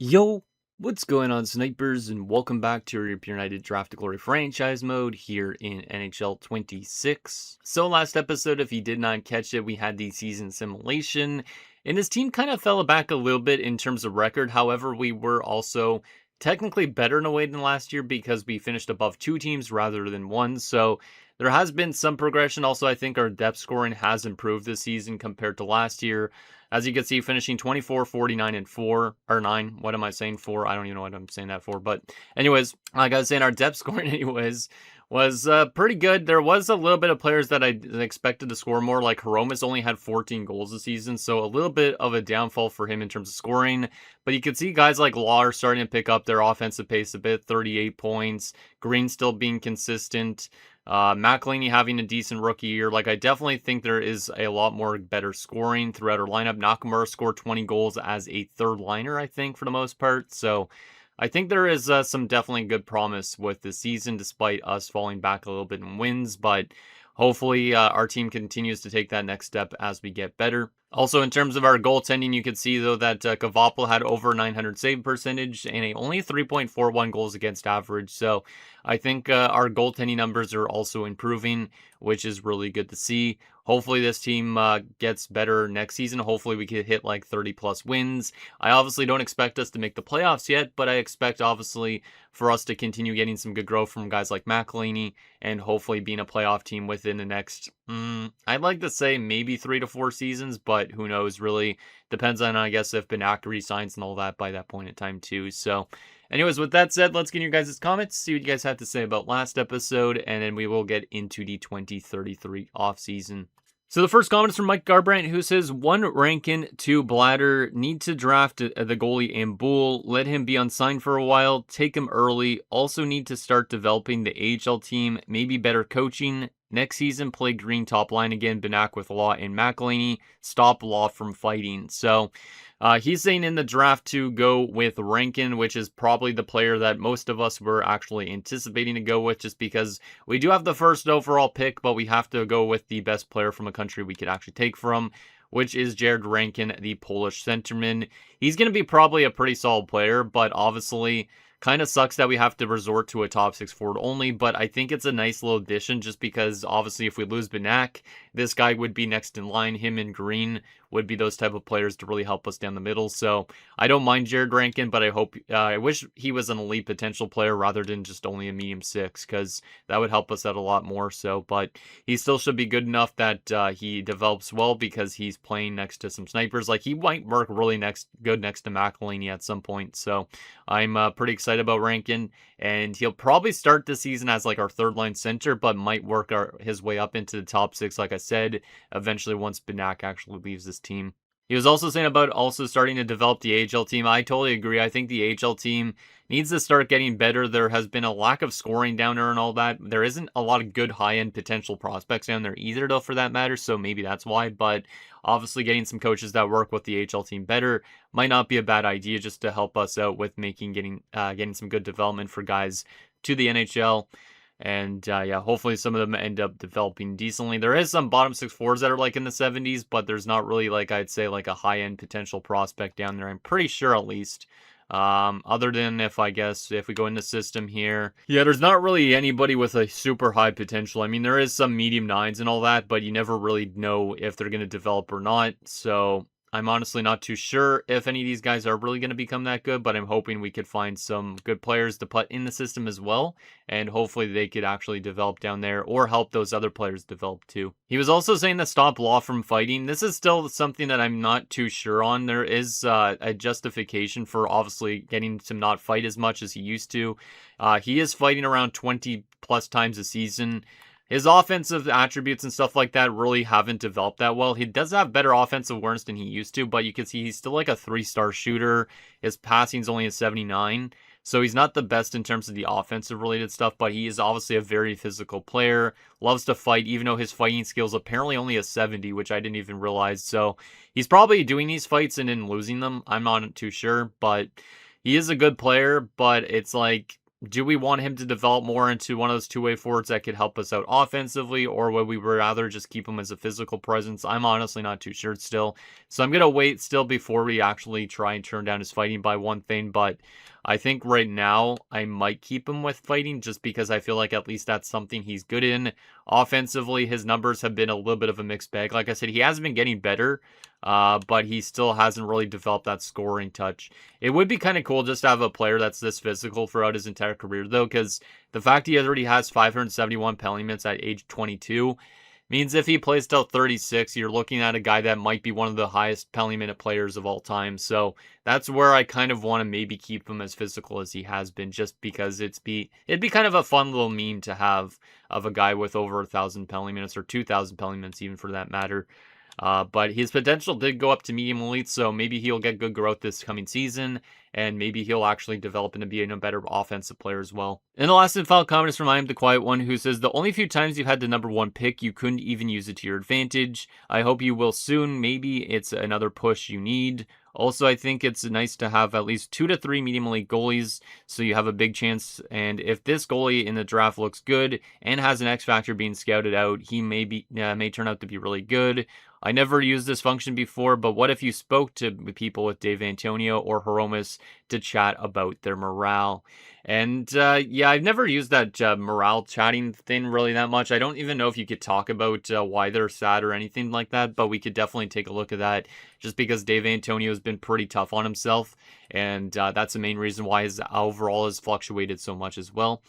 Yo, what's going on, snipers, and welcome back to your Pure United Draft to Glory franchise mode here in NHL 26. So last episode, if you did not catch it, we had the season simulation, and this team kind of fell back a little bit in terms of record. However, we were also technically better in a way than last year because we finished above two teams rather than one. So there has been some progression. Also, I think our depth scoring has improved this season compared to last year. As you can see, finishing 24, 49, and 4, or 9. What am I saying? 4? I don't even know what I'm saying that for. But anyways, like I was saying, our depth scoring anyways was pretty good. There was a little bit of players that I expected to score more, like Hiroma's only had 14 goals this season, so a little bit of a downfall for him in terms of scoring. But you can see guys like Law are starting to pick up their offensive pace a bit, 38 points. Green still being consistent. McElhinney having a decent rookie year. Like, I definitely think there is a lot more better scoring throughout our lineup. Nakamura scored 20 goals as a third liner, I think, for the most part. So I think there is some definitely good promise with this season, despite us falling back a little bit in wins. But hopefully our team continues to take that next step as we get better. Also, in terms of our goaltending, you can see, though, that Kavapil had over 900 save percentage and only 3.41 goals against average. So I think our goaltending numbers are also improving, which is really good to see. Hopefully this team gets better next season. Hopefully we can hit like 30-plus wins. I obviously don't expect us to make the playoffs yet, but I expect, obviously, for us to continue getting some good growth from guys like McElhinney and hopefully being a playoff team within the next, I'd like to say maybe 3 to 4 seasons, but who knows, really. Depends on, I guess, if Benak resigns and all that by that point in time, too. So, anyways, with that said, let's get your guys' comments, see what you guys have to say about last episode, and then we will get into the 2033 offseason. So the first comment is from Mike Garbrandt, who says, 1 Rankin, 2 Bladder, need to draft the goalie in Bull, let him be unsigned for a while, take him early, also need to start developing the AHL team, maybe better coaching. Next season, play Green top line again, Benak with Law and McElhinney, stop Law from fighting. So he's saying in the draft to go with Rankin, which is probably the player that most of us were actually anticipating to go with, just because we do have the first overall pick, but we have to go with the best player from a country we could actually take from, which is Jared Rankin, the Polish centerman. He's going to be probably a pretty solid player, but obviously kind of sucks that we have to resort to a top 6 forward only, but I think it's a nice little addition just because obviously if we lose Benak, this guy would be next in line. Him and Green would be those type of players to really help us down the middle. So I don't mind Jared Rankin, but I wish he was an elite potential player rather than just only a medium 6, because that would help us out a lot more. So, but he still should be good enough that he develops well because he's playing next to some snipers. Like, he might work really good next to McElhinney at some point. So I'm pretty excited about Rankin, and he'll probably start the season as like our third line center, but might work his way up into the top 6, like I said, eventually once Benak actually leaves this team. He was also saying about also starting to develop the AHL team. I totally agree. I think the AHL team needs to start getting better. There has been a lack of scoring down there and all that. There isn't a lot of good high-end potential prospects down there either, though, for that matter, so maybe that's why. But obviously getting some coaches that work with the AHL team better might not be a bad idea, just to help us out with getting some good development for guys to the NHL. And yeah, hopefully some of them end up developing decently. There is some bottom 6 forwards that are like in the 70s, but there's not really, like, I'd say, like a high-end potential prospect down there. I'm pretty sure, at least. Other than if we go in the system here, yeah, there's not really anybody with a super high potential. I mean, there is some medium 9s and all that, but you never really know if they're going to develop or not. So I'm honestly not too sure if any of these guys are really going to become that good, but I'm hoping we could find some good players to put in the system as well, and hopefully they could actually develop down there or help those other players develop too. He was also saying to stop Law from fighting. This is still something that I'm not too sure on. There is a justification for obviously getting to not fight as much as he used to. He is fighting around 20 plus times a season. His offensive attributes and stuff like that really haven't developed that well. He does have better offensive awareness than he used to, but you can see he's still like a 3-star shooter. His passing's only a 79, so he's not the best in terms of the offensive related stuff, but he is obviously a very physical player, loves to fight, even though his fighting skills apparently only a 70, which I didn't even realize. So he's probably doing these fights and then losing them. I'm not too sure, but he is a good player, but it's like, Do we want him to develop more into one of those two-way forwards that could help us out offensively, or would we rather just keep him as a physical presence? I'm honestly not too sure still. So I'm going to wait still before we actually try and turn down his fighting by one thing, but I think right now I might keep him with fighting just because I feel like at least that's something he's good in. Offensively, his numbers have been a little bit of a mixed bag. Like I said, he has been getting better, but he still hasn't really developed that scoring touch. It would be kind of cool just to have a player that's this physical throughout his entire career, though, because the fact he already has 571 penalty minutes at age 22 means if he plays till 36, you're looking at a guy that might be one of the highest penalty minute players of all time. So that's where I kind of want to maybe keep him as physical as he has been, just because it'd be kind of a fun little meme to have of a guy with over 1,000 penalty minutes, or 2,000 penalty minutes even for that matter. But his potential did go up to medium elite, so maybe he'll get good growth this coming season, and maybe he'll actually develop into being a better offensive player as well. And the last and final comment is from I Am the Quiet One, who says, the only few times you've had the number one pick, you couldn't even use it to your advantage. I hope you will soon. Maybe it's another push you need. Also, I think it's nice to have at least 2 to 3 medium elite goalies, so you have a big chance. And if this goalie in the draft looks good and has an X factor being scouted out, he may turn out to be really good. I never used this function before, but what if you spoke to people with Dave Antonio or Horomis to chat about their morale? And yeah, I've never used that morale chatting thing really that much. I don't even know if you could talk about why they're sad or anything like that, but we could definitely take a look at that, just because Dave Antonio has been pretty tough on himself, and that's the main reason why his overall has fluctuated so much as well.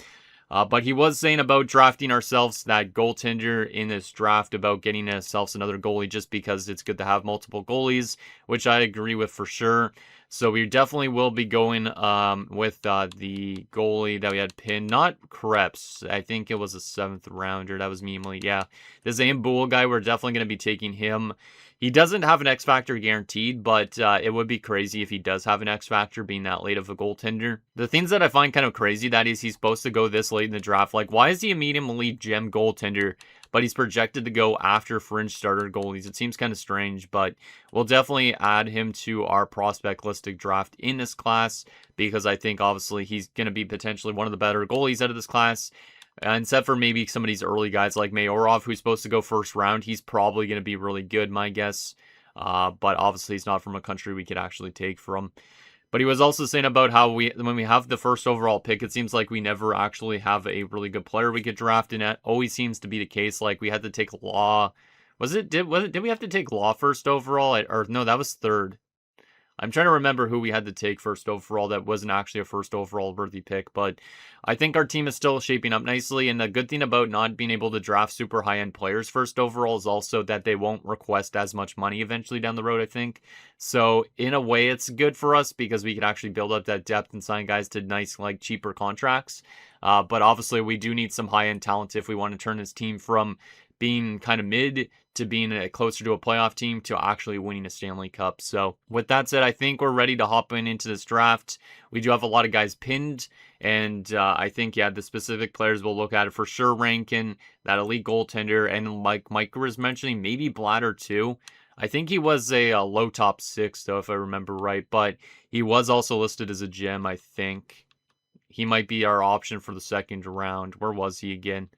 But he was saying about drafting ourselves that goaltender in this draft, about getting ourselves another goalie, just because it's good to have multiple goalies, which I agree with for sure. So we definitely will be going with the goalie that we had pinned, not Krebs. I think it was a 7th rounder. That was me, Emily. Yeah, this Ambull guy, we're definitely going to be taking him. He doesn't have an X Factor guaranteed, but it would be crazy if he does have an X Factor being that late of a goaltender. The things that I find kind of crazy, that is he's supposed to go this late in the draft. Like, why is he a medium elite gem goaltender, but he's projected to go after fringe starter goalies? It seems kind of strange, but we'll definitely add him to our prospect listed draft in this class, because I think obviously he's going to be potentially one of the better goalies out of this class. Except for maybe some of these early guys like Mayorov, who's supposed to go first round. He's probably going to be really good, my guess. But obviously he's not from a country we could actually take from. But he was also saying about how when we have the first overall pick, it seems like we never actually have a really good player we could draft, and that always seems to be the case. Like, we had to take Law. Did we have to take Law first overall? Or no, that was third. I'm trying to remember who we had to take first overall that wasn't actually a first overall worthy pick, but I think our team is still shaping up nicely, and the good thing about not being able to draft super high-end players first overall is also that they won't request as much money eventually down the road, I think. So in a way, it's good for us because we can actually build up that depth and sign guys to nice, like, cheaper contracts. But obviously, we do need some high-end talent if we want to turn this team from being kind of mid to being closer to a playoff team to actually winning a Stanley Cup. So with that said, I think we're ready to hop into this draft. We do have a lot of guys pinned, and I think, yeah, the specific players we'll look at it for sure. Rankin, that elite goaltender, and like Mike was mentioning, maybe Bladder too. I think he was a low top 6, though, if I remember right, but he was also listed as a gem, I think. He might be our option for the second round. Where was he again?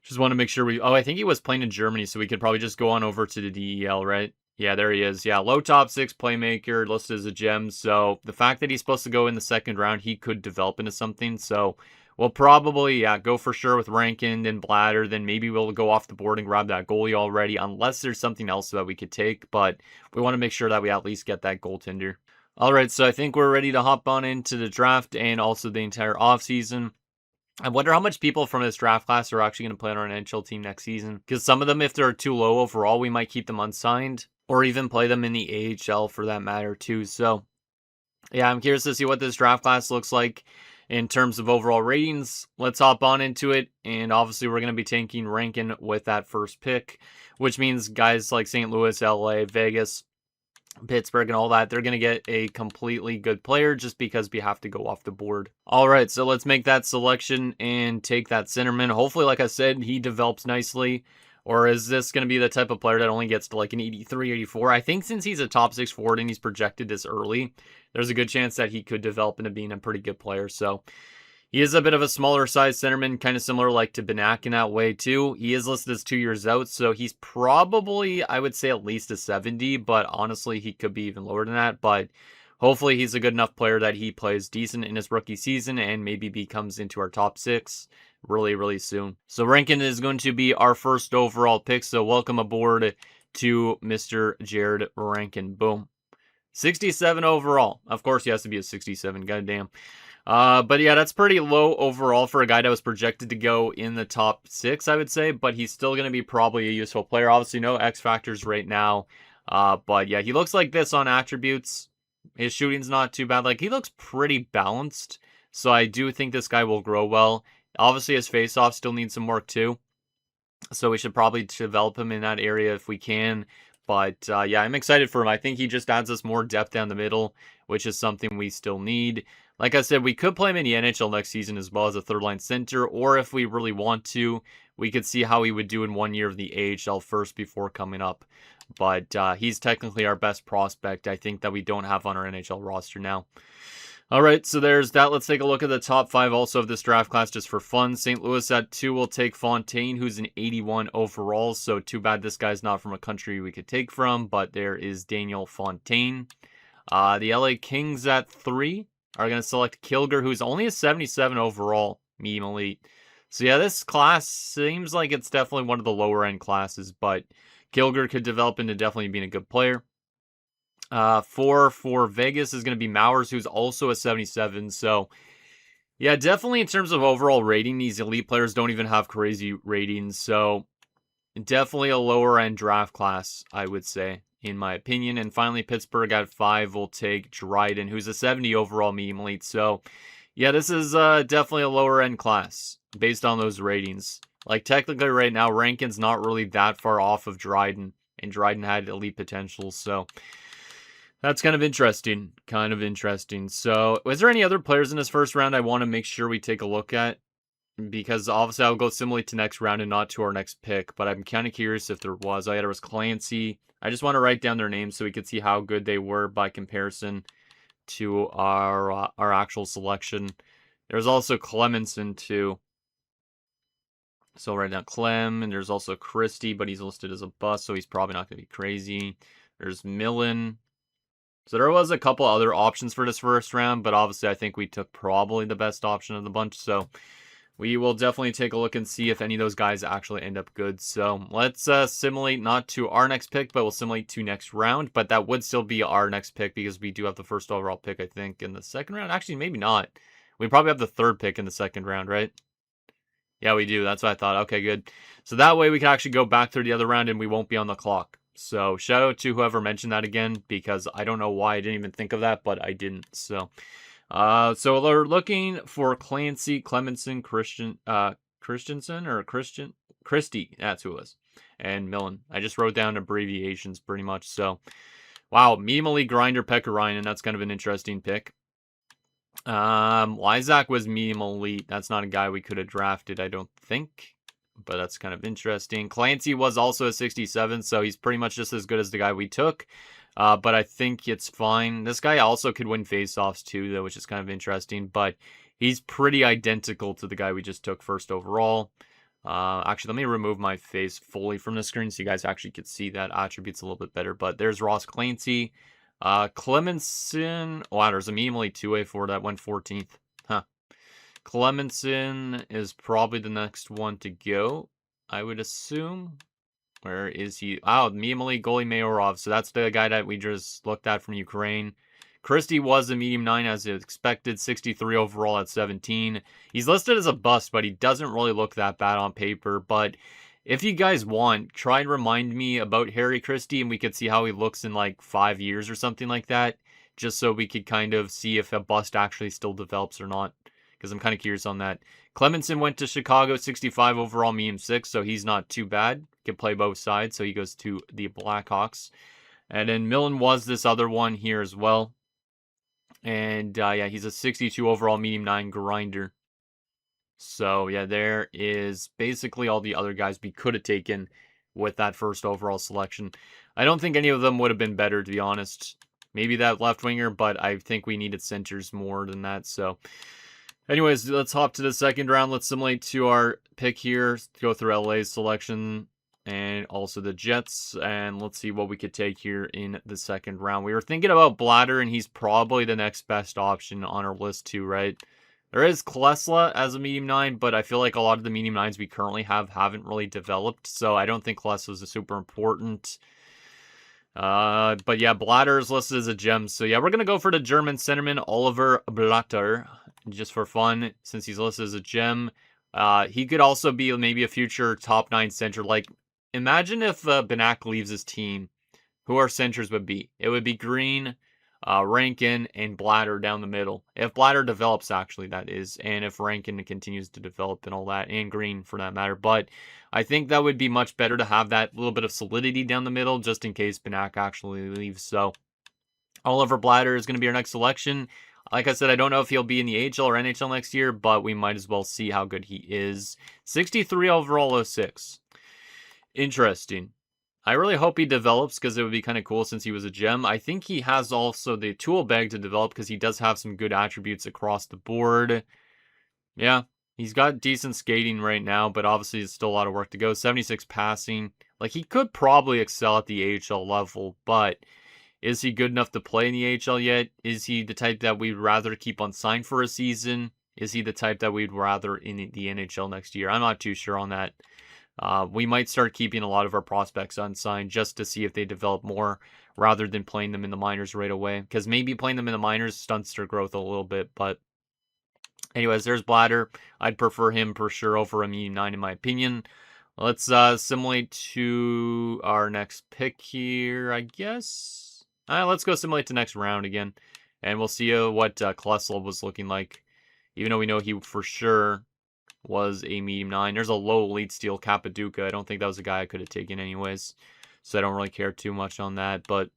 Just want to make sure I think he was playing in Germany, so we could probably just go on over to the DEL, right? Yeah, there he is. Yeah, low top 6 playmaker, listed as a gem. So the fact that he's supposed to go in the second round, he could develop into something. So we'll probably, go for sure with Rankin, then Bladder. Then maybe we'll go off the board and grab that goalie already, unless there's something else that we could take. But we want to make sure that we at least get that goaltender. All right, so I think we're ready to hop on into the draft and also the entire offseason. I wonder how much people from this draft class are actually going to play on our NHL team next season. Because some of them, if they're too low overall, we might keep them unsigned. Or even play them in the AHL for that matter too. So, yeah, I'm curious to see what this draft class looks like in terms of overall ratings. Let's hop on into it. And obviously we're going to be taking Rankin with that first pick. Which means guys like St. Louis, LA, Vegas, Pittsburgh and all that, they're going to get a completely good player just because we have to go off the board. All right, so let's make that selection and take that centerman. Hopefully, like I said, he develops nicely. Or is this going to be the type of player that only gets to like an 83, 84? I think since he's a top 6 forward and he's projected this early, there's a good chance that he could develop into being a pretty good player. So He is a bit of a smaller size centerman, kind of similar like to Benak in that way too. He is listed as 2 years out, so he's probably, I would say, at least a 70, but honestly, he could be even lower than that. But hopefully he's a good enough player that he plays decent in his rookie season and maybe becomes into our top 6 really, really soon. So Rankin is going to be our first overall pick, so welcome aboard to Mr. Jared Rankin. Boom. 67 overall. Of course he has to be a 67, goddamn. But yeah, that's pretty low overall for a guy that was projected to go in the top 6, I would say. But he's still going to be probably a useful player. Obviously, no X factors right now. But yeah, he looks like this on attributes. His shooting's not too bad. Like, he looks pretty balanced. So I do think this guy will grow well. Obviously, his face-off still needs some work too. So we should probably develop him in that area if we can. But yeah, I'm excited for him. I think he just adds us more depth down the middle, which is something we still need. Like I said, we could play him in the NHL next season as well as a third-line center, or if we really want to, we could see how he would do in 1 year of the AHL first before coming up. But he's technically our best prospect, I think, that we don't have on our NHL roster now. All right, so there's that. Let's take a look at the top 5 also of this draft class just for fun. St. Louis at 2 will take Fontaine, who's an 81 overall, so too bad this guy's not from a country we could take from, but there is Daniel Fontaine. The LA Kings at 3 are going to select Kilger, who's only a 77 overall, medium elite. So yeah, this class seems like it's definitely one of the lower end classes, but Kilger could develop into definitely being a good player. 4 for Vegas is going to be Mowers, who's also a 77. So yeah, definitely in terms of overall rating, these elite players don't even have crazy ratings. So definitely a lower end draft class, I would say, in my opinion. And finally, Pittsburgh at 5 will take Dryden, who's a 70 overall medium elite. So yeah, this is definitely a lower end class based on those ratings. Like, technically right now, Rankin's not really that far off of Dryden, and Dryden had elite potential. So that's kind of interesting. So, was there any other players in this first round I want to make sure we take a look at? Because obviously I'll go similarly to next round and not to our next pick, but I'm kind of curious if there was. There was Clancy. I just want to write down their names so we could see how good they were by comparison to our actual selection. There's also Clemenson too. So right now Clem, and there's also Christie, but he's listed as a bust, so he's probably not going to be crazy. There's Millen. So there was a couple other options for this first round, but obviously I think we took probably the best option of the bunch. So we will definitely take a look and see if any of those guys actually end up good. So let's simulate not to our next pick, but we'll simulate to next round. But that would still be our next pick because we do have the first overall pick, I think, in the second round. Actually, maybe not. We probably have the third pick in the second round, right? Yeah, we do. That's what I thought. Okay, good. So that way we can actually go back through the other round and we won't be on the clock. So shout out to whoever mentioned that again, because I don't know why I didn't even think of that, but I didn't. So we're looking for Clancy, Clemenson, Christie. That's who it was, and Millen. I just wrote down abbreviations pretty much. So, wow, medium elite grinder Pekka Ryan, and that's kind of an interesting pick. Lysak was medium elite. That's not a guy we could have drafted, I don't think. But that's kind of interesting. Clancy was also a 67, so he's pretty much just as good as the guy we took. But I think it's fine. This guy also could win faceoffs too, though, which is kind of interesting. But he's pretty identical to the guy we just took first overall. Actually, let me remove my face fully from the screen so you guys actually could see that attributes a little bit better. But there's Ross Clancy. Clemenson. Wow, there's a medium-elite 2A4 that went 14th. Huh. Clemenson is probably the next one to go, I would assume. Where is he? Oh, medium-elite goalie Mayorov. So that's the guy that we just looked at from Ukraine. Christie was a medium 9 as expected, 63 overall at 17. He's listed as a bust, but he doesn't really look that bad on paper. But if you guys want, try and remind me about Harry Christie, and we could see how he looks in like 5 years or something like that, just so we could kind of see if a bust actually still develops or not, because I'm kind of curious on that. Clemenson went to Chicago, 65 overall, medium 6, so he's not too bad. Can play both sides, so he goes to the Blackhawks. And then Millen was this other one here as well. And yeah, he's a 62 overall, medium 9 grinder. So yeah, there is basically all the other guys we could have taken with that first overall selection. I don't think any of them would have been better, to be honest. Maybe that left winger, but I think we needed centers more than that. So Anyways, let's hop to the second round. Let's simulate to our pick here. Go through LA's selection and also the Jets. And let's see what we could take here in the second round. We were thinking about Bladder, and he's probably the next best option on our list too, right? There is Klesla as a medium 9, but I feel like a lot of the medium 9s we currently have haven't really developed. So I don't think Klesla is super important. But yeah, Blatter is listed as a gem. So yeah, we're going to go for the German centerman, Oliver Blatter, just for fun, since he's listed as a gem. He could also be maybe a future top 9 center. Like, imagine if Benak leaves his team, who our centers would be. It would be Green, Rankin, and Blatter down the middle. If Blatter develops, actually, that is. And if Rankin continues to develop and all that, and Green for that matter. But I think that would be much better to have that little bit of solidity down the middle, just in case Benak actually leaves. So Oliver Blatter is going to be our next selection. Like I said, I don't know if he'll be in the AHL or NHL next year, but we might as well see how good he is. 63 overall, 06. Interesting. I really hope he develops because it would be kind of cool since he was a gem. I think he has also the tool bag to develop because he does have some good attributes across the board. Yeah, he's got decent skating right now, but obviously it's still a lot of work to go. 76 passing. Like, he could probably excel at the AHL level, but is he good enough to play in the AHL yet? Is he the type that we'd rather keep on sign for a season? Is he the type that we'd rather in the NHL next year? I'm not too sure on that. We might start keeping a lot of our prospects unsigned just to see if they develop more rather than playing them in the minors right away. Because maybe playing them in the minors stunts their growth a little bit. But anyways, there's Blatter. I'd prefer him for sure over a medium 9 in my opinion. Let's simulate to our next pick here, I guess. Let's go simulate to next round again. And we'll see what Klesla was looking like. Even though we know he for sure was a medium 9. There's a low elite steal, Capaduca. I don't think that was a guy I could have taken anyways. So I don't really care too much on that. But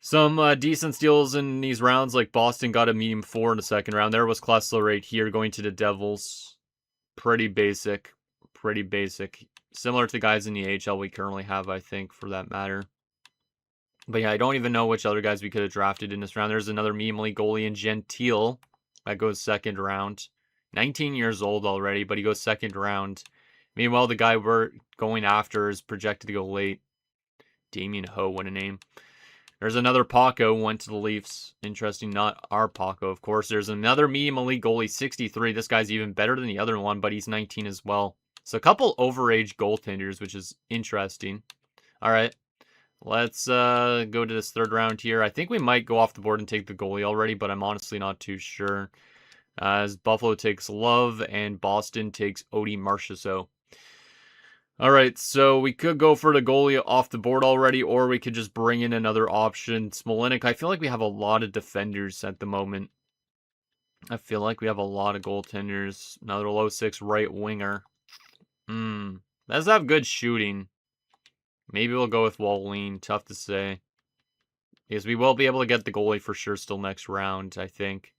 some decent steals in these rounds. Like Boston got a medium 4 in the second round. There was Klesla right here going to the Devils. Pretty basic. Pretty basic. Similar to the guys in the AHL we currently have, I think, for that matter. But yeah, I don't even know which other guys we could have drafted in this round. There's another medium elite goalie in Gentile. That goes second round. 19 years old already, but he goes second round. Meanwhile, the guy we're going after is projected to go late. Damien Ho, what a name. There's another Paco, went to the Leafs. Interesting, not our Paco, of course. There's another medium elite goalie, 63. This guy's even better than the other one, but he's 19 as well. So a couple overage goaltenders, which is interesting. All right, let's go to this third round here. I think we might go off the board and take the goalie already, but I'm honestly not too sure. As Buffalo takes Love and Boston takes Odie Marchessault. All right, so we could go for the goalie off the board already, or we could just bring in another option. Smolenik, I feel like we have a lot of defenders at the moment. I feel like we have a lot of goaltenders. Another low 6 right winger. Does have good shooting. Maybe we'll go with Wallin. Tough to say. Because we will be able to get the goalie for sure still next round, I think.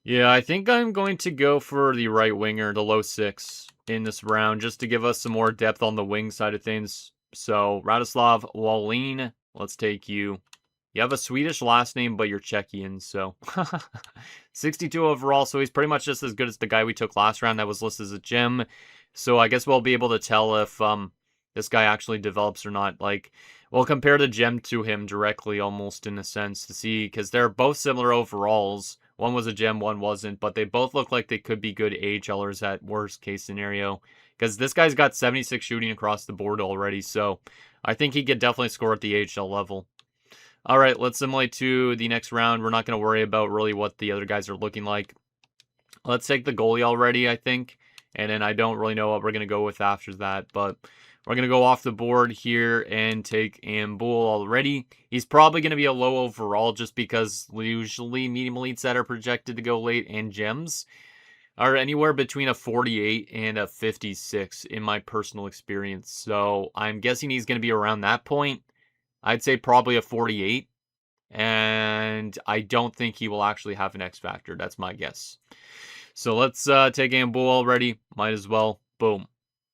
Yeah, I think I'm going to go for the right winger, the low 6 in this round, just to give us some more depth on the wing side of things. So, Radoslav Wallin, let's take you. You have a Swedish last name, but you're Czechian, so. 62 overall, so he's pretty much just as good as the guy we took last round that was listed as a gem. So I guess we'll be able to tell if this guy actually develops or not. Like, we'll compare the gem to him directly almost in a sense to see, because they're both similar overalls. One was a gem, one wasn't, but they both look like they could be good AHLers at worst case scenario. Because this guy's got 76 shooting across the board already, so I think he could definitely score at the AHL level. All right, let's simulate to the next round. We're not going to worry about really what the other guys are looking like. Let's take the goalie already, I think. And then I don't really know what we're going to go with after that, but we're going to go off the board here and take Ambul already. He's probably going to be a low overall just because usually medium elites that are projected to go late and gems are anywhere between a 48 and a 56 in my personal experience. So I'm guessing he's going to be around that point. I'd say probably a 48. And I don't think he will actually have an X factor. That's my guess. So let's take Ambul already. Might as well. Boom.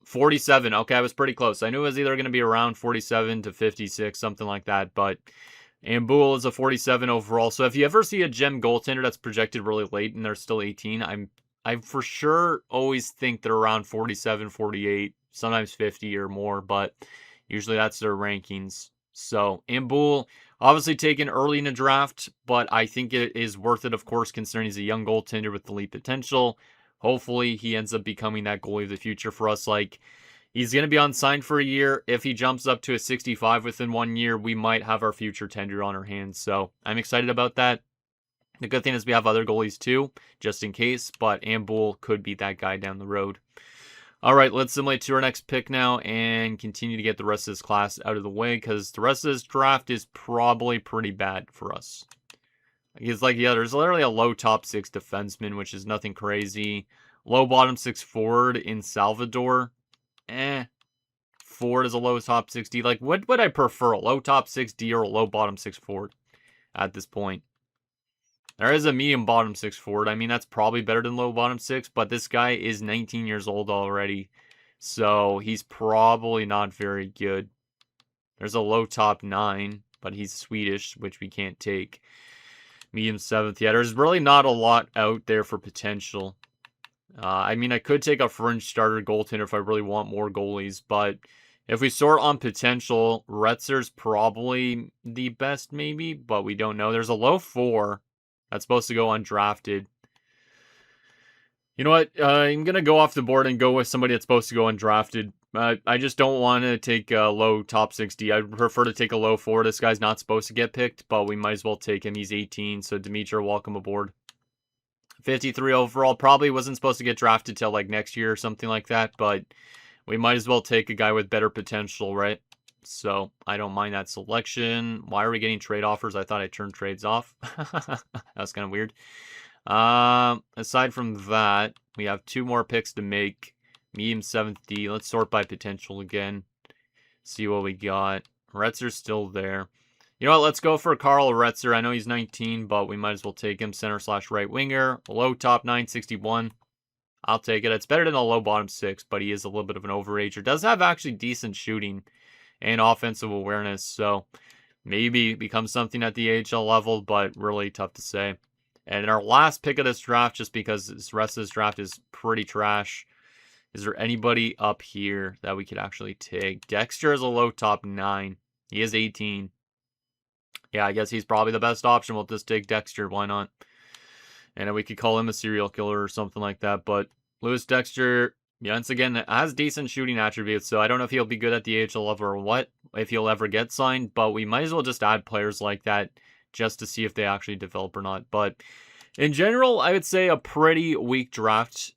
47. Okay, I was pretty close. I knew it was either going to be around 47 to 56, something like that. But And Boole is a 47 overall. So if you ever see a gem goaltender that's projected really late and they're still 18, I for sure always think they're around 47, 48, sometimes 50 or more, but usually that's their rankings. So Boole, obviously taken early in the draft, but I think it is worth it, of course, considering he's a young goaltender with elite potential. Hopefully he ends up becoming that goalie of the future for us. Like, he's going to be unsigned for a year. If he jumps up to a 65 within 1 year, we might have our future tender on our hands. So I'm excited about that. The good thing is we have other goalies too, just in case, but Ambull could be that guy down the road. All right, let's simulate to our next pick now and continue to get the rest of this class out of the way because the rest of this draft is probably pretty bad for us. It's like, yeah, there's literally a low top 6 defenseman, which is nothing crazy. Low bottom 6 forward in Salvador. Ford is a low top 6D. Like, what would I prefer? A low top 6D or a low bottom 6 Ford at this point? There is a medium bottom 6 Ford. I mean, that's probably better than low bottom 6, but this guy is 19 years old already. So he's probably not very good. There's a low top 9, but he's Swedish, which we can't take. Medium 7th. Yeah, there's really not a lot out there for potential. I mean, I could take a fringe starter goaltender if I really want more goalies, but if we sort on potential, Retzer's probably the best maybe, but we don't know. There's a low 4 that's supposed to go undrafted. You know what? I'm going to go off the board and go with somebody that's supposed to go undrafted. I just don't want to take a low top 6D. I prefer to take a low 4. This guy's not supposed to get picked, but we might as well take him. He's 18, so Dimitri, welcome aboard. 53 overall, probably wasn't supposed to get drafted till like next year or something like that, but we might as well take a guy with better potential, right? So I don't mind that selection. Why are we getting trade offers? I thought I turned trades off. That's kind of weird. Aside from that, we have 2 more picks to make. Medium 7th D. Let's sort by potential again. See what we got. Retzer's still there. You know what? Let's go for Carl Retzer. I know he's 19, but we might as well take him. Center/right winger. Low top 961. I'll take it. It's better than a low bottom 6, but he is a little bit of an overager. Does have actually decent shooting and offensive awareness, so maybe becomes something at the AHL level, but really tough to say. And in our last pick of this draft, just because this rest of this draft is pretty trash, is there anybody up here that we could actually take? Dexter is a low top 9. He is 18. Yeah, I guess he's probably the best option. We'll just take Dexter. Why not? And we could call him a serial killer or something like that. But Lewis Dexter, once again, has decent shooting attributes. So I don't know if he'll be good at the AHL level or what, if he'll ever get signed. But we might as well just add players like that just to see if they actually develop or not. But in general, I would say a pretty weak draft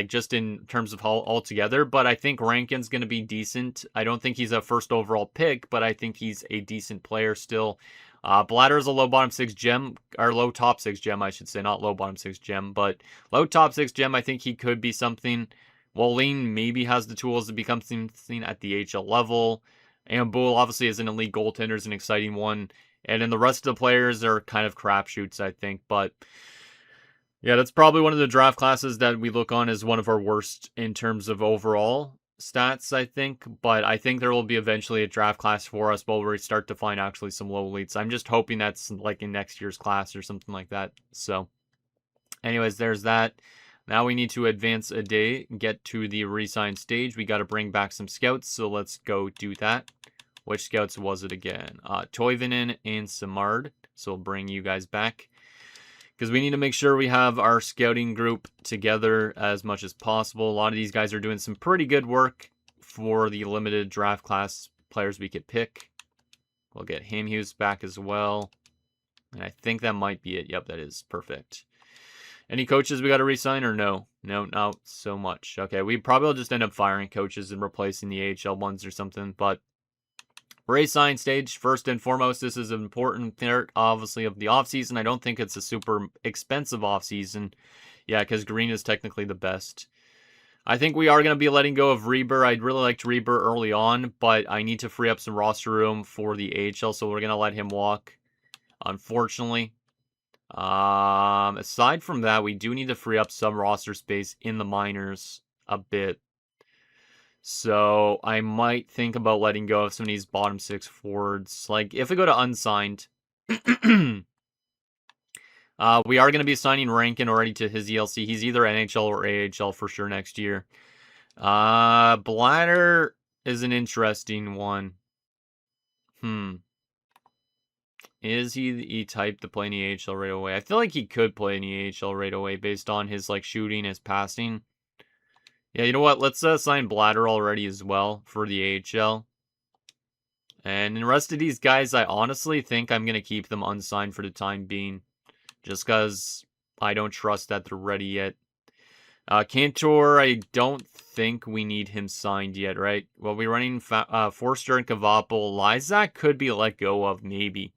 just in terms of altogether. But I think Rankin's going to be decent. I don't think he's a first overall pick, but I think he's a decent player still. Bladder's a low bottom 6 gem, or low top 6 gem, I should say, not low bottom 6 gem, but low top 6 gem. I think he could be something. Wallin maybe has the tools to become something at the HL level. And Bull obviously is an elite goaltender, is an exciting one. And then the rest of the players are kind of crapshoots, I think. But yeah, that's probably one of the draft classes that we look on as one of our worst in terms of overall stats, I think. But I think there will be eventually a draft class for us where we start to find actually some low elites. I'm just hoping that's like in next year's class or something like that. So anyways, there's that. Now we need to advance a day, get to the re-sign stage. We got to bring back some scouts, so let's go do that. Which scouts was it again? Toivonen and Samard. So we'll bring you guys back, because we need to make sure we have our scouting group together as much as possible. A lot of these guys are doing some pretty good work for the limited draft class players we could pick. We'll get Hamhuis back as well. And I think that might be it. Yep, that is perfect. Any coaches we got to re-sign or no? No, not so much. Okay, we probably will just end up firing coaches and replacing the AHL ones or something. But re-sign stage, first and foremost, this is an important part, obviously, of the offseason. I don't think it's a super expensive offseason. Yeah, because Green is technically the best. I think we are going to be letting go of Reber. I'd really liked Reber early on, but I need to free up some roster room for the AHL, so we're going to let him walk, unfortunately. Aside from that, we do need to free up some roster space in the minors a bit. So I might think about letting go of some of these bottom 6 forwards. Like, if we go to unsigned, we are going to be signing Rankin already to his ELC. He's either NHL or AHL for sure next year. Bladder is an interesting one. Is he the type to play in the AHL right away? I feel like he could play in the AHL right away based on his like shooting, his passing. Yeah, you know what? Let's sign Bladder already as well for the AHL. And the rest of these guys, I honestly think I'm going to keep them unsigned for the time being. Just because I don't trust that they're ready yet. Cantor, I don't think we need him signed yet, right? Well, we're running Forster and Kavapel. Lysak could be let go of, maybe.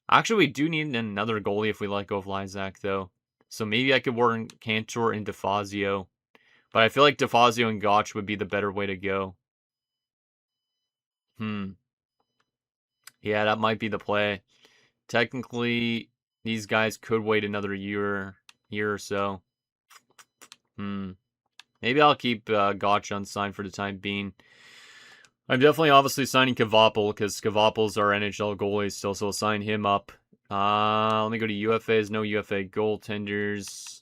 Actually, we do need another goalie if we let go of Lysak, though. So maybe I could work Cantor and DeFazio. But I feel like DeFazio and Gotch would be the better way to go. Yeah, that might be the play. Technically, these guys could wait another year or so. Maybe I'll keep Gotch unsigned for the time being. I'm definitely obviously signing Kavapel because Kavapel's our NHL goalie still, so I'll sign him up. Let me go to UFAs. No UFA goaltenders.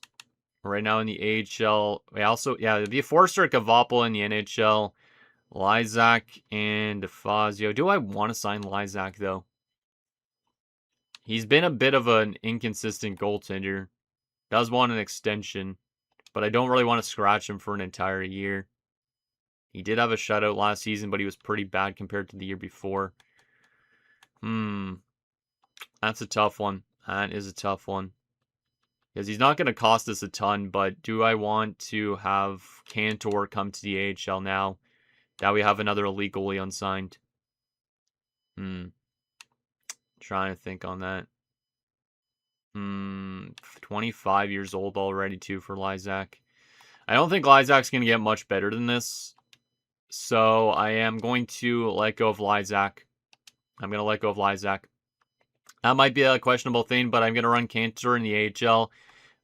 Right now in the AHL, it'd be Forster, Kavapel in the NHL. Lysak and DeFazio. Do I want to sign Lysak, though? He's been a bit of an inconsistent goaltender. Does want an extension, but I don't really want to scratch him for an entire year. He did have a shutout last season, but he was pretty bad compared to the year before. That's a tough one. That is a tough one. Because he's not going to cost us a ton, but do I want to have Cantor come to the AHL now that we have another elite goalie unsigned? Trying to think on that. 25 years old already, too, for Lysak. I don't think Lysak's going to get much better than this. So I am going to let go of Lysak. I'm going to let go of Lysak. That might be a questionable thing, but I'm going to run Cantor in the AHL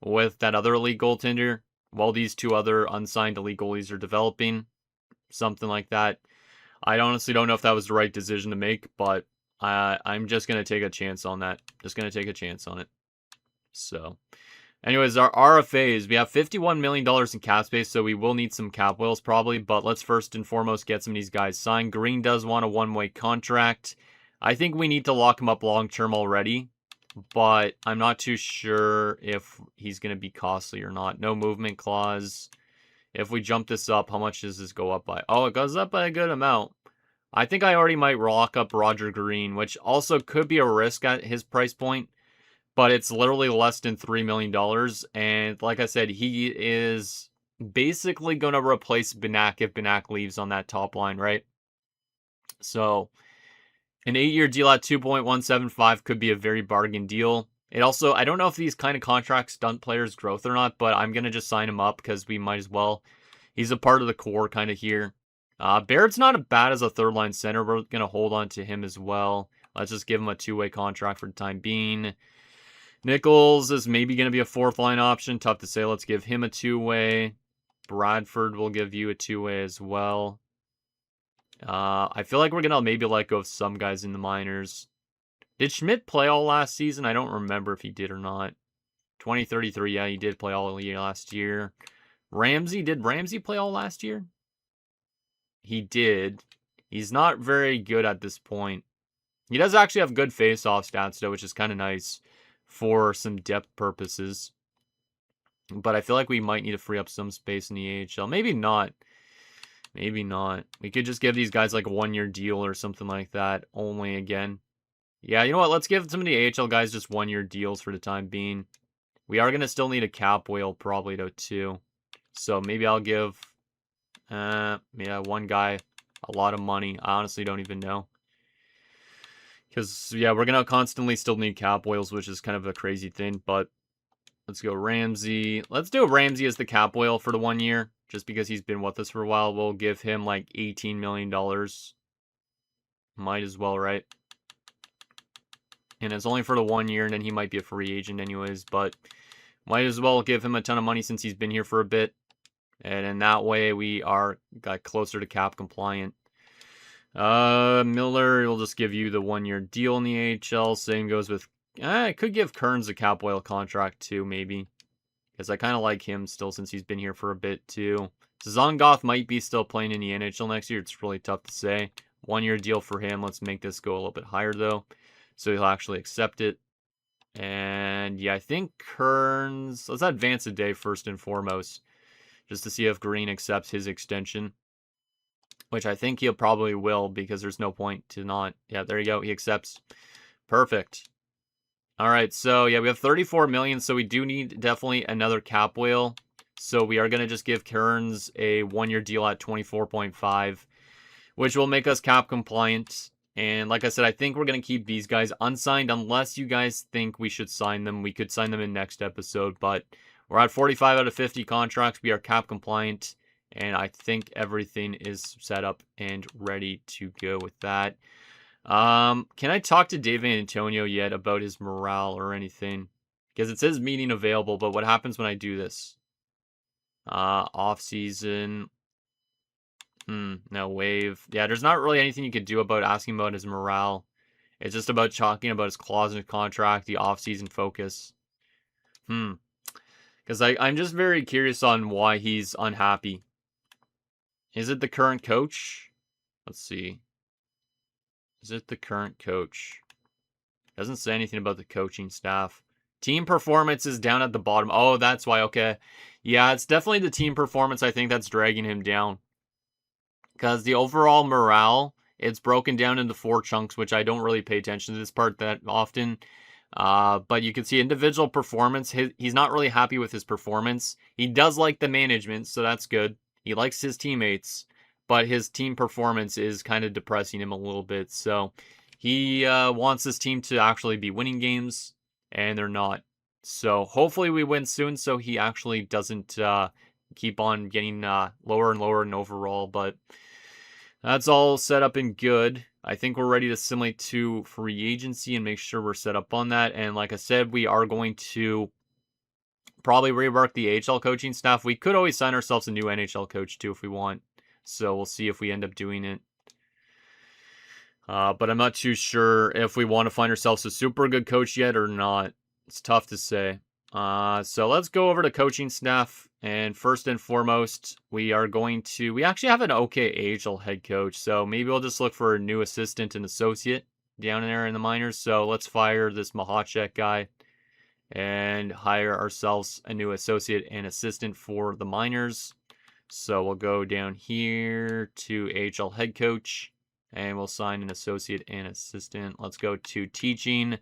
with that other elite goaltender while these two other unsigned elite goalies are developing. Something like that. I honestly don't know if that was the right decision to make, but I'm just going to take a chance on that. Just going to take a chance on it. So, anyways, our RFAs, we have $51 million in cap space, so we will need some cap whales probably, but let's first and foremost get some of these guys signed. Green does want a one-way contract. I think we need to lock him up long-term already, but I'm not too sure if he's going to be costly or not. No movement clause. If we jump this up, how much does this go up by? Oh, it goes up by a good amount. I think I already might lock up Roger Green, which also could be a risk at his price point, but it's literally less than $3 million. And like I said, he is basically going to replace Benak if Benak leaves on that top line, right? So an 8-year deal at 2.175 could be a very bargain deal. It also, I don't know if these kind of contracts stunt players' growth or not, but I'm going to just sign him up because we might as well. He's a part of the core kind of here. Baird's not as bad as a third-line center. We're going to hold on to him as well. Let's just give him a two-way contract for the time being. Nichols is maybe going to be a fourth-line option. Tough to say. Let's give him a two-way. Bradford will give you a two-way as well. I feel like we're going to maybe let go of some guys in the minors. Did Schmidt play all last season? I don't remember if he did or not. 2033, yeah, he did play all year last year. Did Ramsey play all last year? He did. He's not very good at this point. He does actually have good face-off stats, though, which is kind of nice for some depth purposes. But I feel like we might need to free up some space in the AHL. Maybe not. Maybe not. We could just give these guys like a 1-year deal or something like that only again. Yeah, you know what? Let's give some of the AHL guys just 1-year deals for the time being. We are going to still need a cap whale probably, though, too. So maybe I'll give one guy a lot of money. I honestly don't even know. Because, yeah, we're going to constantly still need cap whales, which is kind of a crazy thing. But let's go Ramsey. Let's do Ramsey as the cap whale for the 1 year. Just because he's been with us for a while. We'll give him like $18 million. Might as well, right? And it's only for the 1 year, and then he might be a free agent anyways. But might as well give him a ton of money since he's been here for a bit. And in that way, we got closer to cap compliant. Miller, we'll just give you the 1-year deal in the AHL. Same goes with, I could give Kearns a cap oil contract too, maybe. Because I kind of like him still since he's been here for a bit too. Zongoth might be still playing in the NHL next year. It's really tough to say. 1-year deal for him. Let's make this go a little bit higher though. So he'll actually accept it. And yeah, I think Kearns, let's advance a day first and foremost. Just to see if Green accepts his extension. Which I think he'll probably will because there's no point to not. Yeah, there you go. He accepts. Perfect. All right, so yeah, we have 34 million, so we do need definitely another cap whale. So we are going to just give Kearns a 1-year deal at 24.5, which will make us cap compliant. And like I said, I think we're going to keep these guys unsigned unless you guys think we should sign them. We could sign them in next episode, but we're at 45 out of 50 contracts. We are cap compliant. And I think everything is set up and ready to go with that. Can I talk to Dave Antonio yet about his morale or anything? Because it says meeting available, but what happens when I do this? Off season. No, waive. Yeah, there's not really anything you could do about asking about his morale. It's just about talking about his clause in the contract, the off-season focus. Because I'm just very curious on why he's unhappy. Is it the current coach? Let's see. Is it the current coach? Doesn't say anything about the coaching staff. Team performance is down at the bottom. Oh, that's why. Okay. Yeah, it's definitely the team performance, I think, that's dragging him down. Because the overall morale, it's broken down into 4 chunks, which I don't really pay attention to this part that often. But you can see individual performance. He's not really happy with his performance. He does like the management, so that's good. He likes his teammates, but his team performance is kind of depressing him a little bit. So he wants his team to actually be winning games, and they're not. So hopefully we win soon so he actually doesn't keep on getting lower and lower in overall. But that's all set up and good. I think we're ready to simulate to free agency and make sure we're set up on that. And like I said, we are going to probably rework the AHL coaching staff. We could always sign ourselves a new NHL coach too if we want. So we'll see if we end up doing it. But I'm not too sure if we want to find ourselves a super good coach yet or not. It's tough to say. So let's go over to coaching staff. And first and foremost, we actually have an okay AHL head coach. So maybe we'll just look for a new assistant and associate down there in the minors. So let's fire this Mahacek guy and hire ourselves a new associate and assistant for the minors. So we'll go down here to AHL head coach and we'll sign an associate and assistant. Let's go to teaching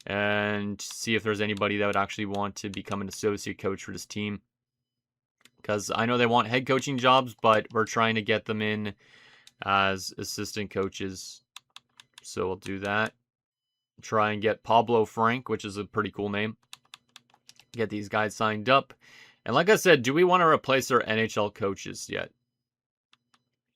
and see if there's anybody that would actually want to become an associate coach for this team. Because I know they want head coaching jobs, but we're trying to get them in as assistant coaches. So we'll do that. Try and get Pablo Frank, which is a pretty cool name. Get these guys signed up. And like I said, do we want to replace our NHL coaches yet?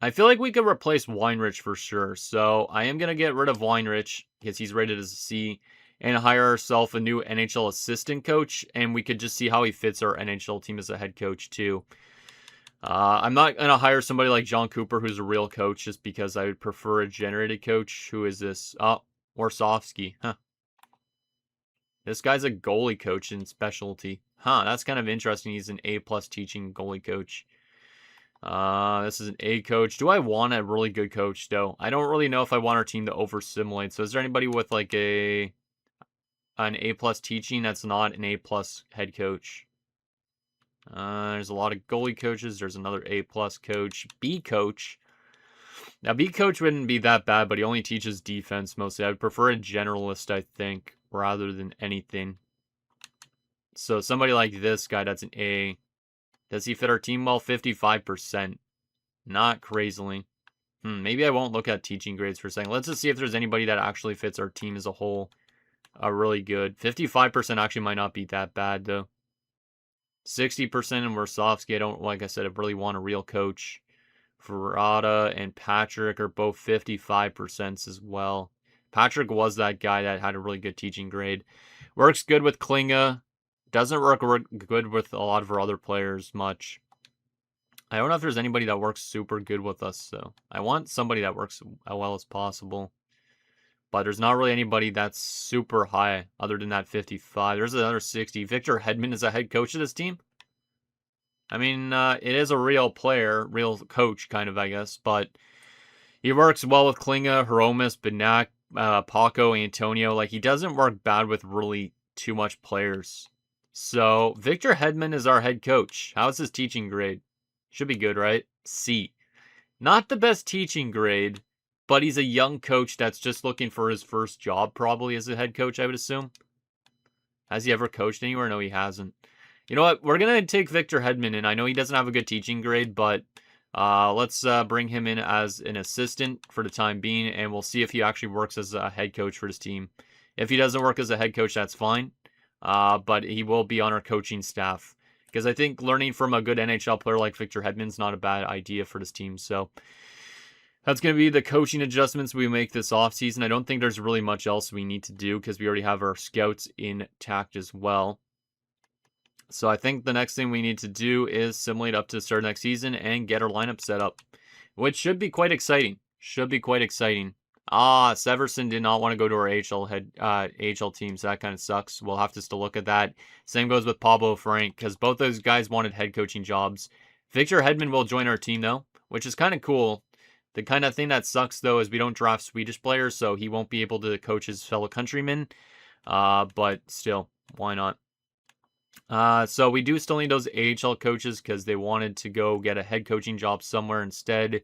I feel like we could replace Weinrich for sure. So I am going to get rid of Weinrich because he's rated as a C and hire ourselves a new NHL assistant coach. And we could just see how he fits our NHL team as a head coach too. I'm not going to hire somebody like John Cooper, who's a real coach, just because I would prefer a generated coach. Who is this? Oh, Warsofsky. Huh. This guy's a goalie coach in specialty. Huh, that's kind of interesting. He's an A+ teaching goalie coach. This is an A coach. Do I want a really good coach, though? I don't really know if I want our team to over-simulate. So is there anybody with like an A+ teaching that's not an A+ head coach? There's a lot of goalie coaches. There's another A+ coach. B coach. Now, B coach wouldn't be that bad, but he only teaches defense mostly. I would prefer a generalist, I think, rather than anything. So somebody like this guy, that's an A. Does he fit our team well? 55%. Not crazily. Maybe I won't look at teaching grades for a second. Let's just see if there's anybody that actually fits our team as a whole. Really good. 55% actually might not be that bad, though. 60% in Warsofsky. I don't, like I said, I really want a real coach. Verada and Patrick are both 55% as well. Patrick was that guy that had a really good teaching grade. Works good with Klinga. Doesn't work good with a lot of our other players much. I don't know if there's anybody that works super good with us, so I want somebody that works as well as possible. But there's not really anybody that's super high other than that 55. There's another 60. Victor Hedman is a head coach of this team. I mean, it is a real player, real coach, kind of, I guess. But he works well with Klinga, Hromis, Benak, Paco, Antonio. Like, he doesn't work bad with really too much players. So, Victor Hedman is our head coach. How's his teaching grade? Should be good, right? C. Not the best teaching grade, but he's a young coach that's just looking for his first job, probably, as a head coach, I would assume. Has he ever coached anywhere? No, he hasn't. You know what? We're going to take Victor Hedman in. I know he doesn't have a good teaching grade, but let's bring him in as an assistant for the time being, and we'll see if he actually works as a head coach for his team. If he doesn't work as a head coach, that's fine, but he will be on our coaching staff. Because I think learning from a good NHL player like Victor Hedman is not a bad idea for this team. So that's going to be the coaching adjustments we make this offseason. I don't think there's really much else we need to do because we already have our scouts intact as well. So I think the next thing we need to do is simulate up to the start of next season and get our lineup set up, which should be quite exciting. Should be quite exciting. Severson did not want to go to our AHL team, so that kind of sucks. We'll have to still look at that. Same goes with Pablo Frank, because both those guys wanted head coaching jobs. Victor Hedman will join our team, though, which is kind of cool. The kind of thing that sucks, though, is we don't draft Swedish players, so he won't be able to coach his fellow countrymen. But still, why not? So we do still need those AHL coaches because they wanted to go get a head coaching job somewhere instead.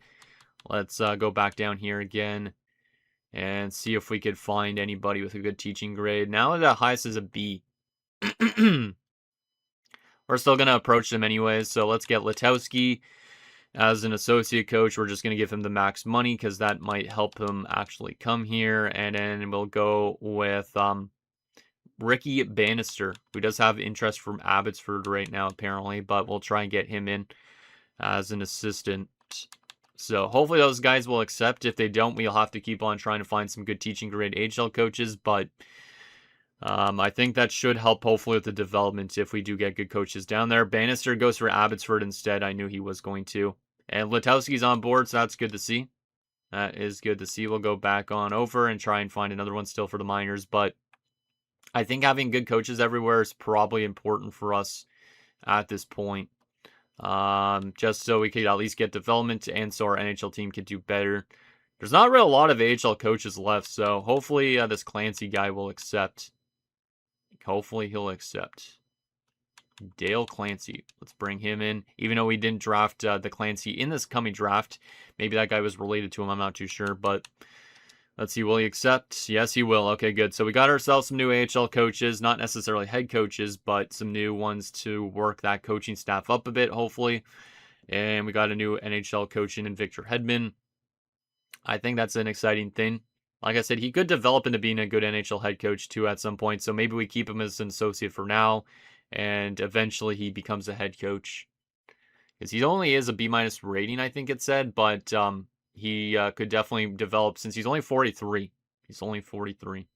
Let's go back down here again and see if we could find anybody with a good teaching grade. Now the highest is a B. We're still going to approach them anyways, so let's get Letowski as an associate coach. We're just going to give him the max money because that might help him actually come here. And then we'll go with Ricky Bannister, who does have interest from Abbotsford right now, apparently, but we'll try and get him in as an assistant. So hopefully those guys will accept. If they don't, we'll have to keep on trying to find some good teaching grade AHL coaches, but I think that should help hopefully with the development if we do get good coaches down there. Bannister goes for Abbotsford instead. I knew he was going to. And Letowski's on board, so that's good to see. That is good to see. We'll go back on over and try and find another one still for the minors, but I think having good coaches everywhere is probably important for us at this point. Just so we could at least get development and so our NHL team could do better. There's not really a lot of AHL coaches left, so hopefully this Clancy guy will accept. Hopefully he'll accept. Dale Clancy. Let's bring him in. Even though we didn't draft the Clancy in this coming draft. Maybe that guy was related to him. I'm not too sure, but let's see. Will he accept? Yes, he will. Okay, good. So we got ourselves some new AHL coaches. Not necessarily head coaches, but some new ones to work that coaching staff up a bit, hopefully. And we got a new NHL coach in Victor Hedman. I think that's an exciting thing. Like I said, he could develop into being a good NHL head coach too at some point. So maybe we keep him as an associate for now. And eventually he becomes a head coach. Because he only is a B- rating, I think it said. But he could definitely develop since he's only 43. He's only 43.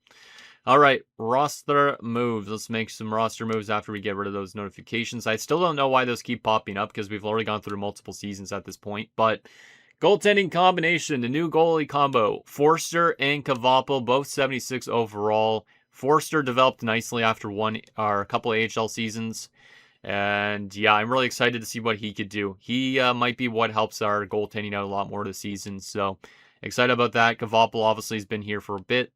All right, roster moves. Let's make some roster moves after we get rid of those notifications. I still don't know why those keep popping up because we've already gone through multiple seasons at this point. But goaltending combination, the new goalie combo. Forster and Kvapil, both 76 overall. Forster developed nicely after a couple of AHL seasons. And yeah, I'm really excited to see what he could do. He might be what helps our goaltending out a lot more this season. So excited about that. Kvapil obviously has been here for a bit.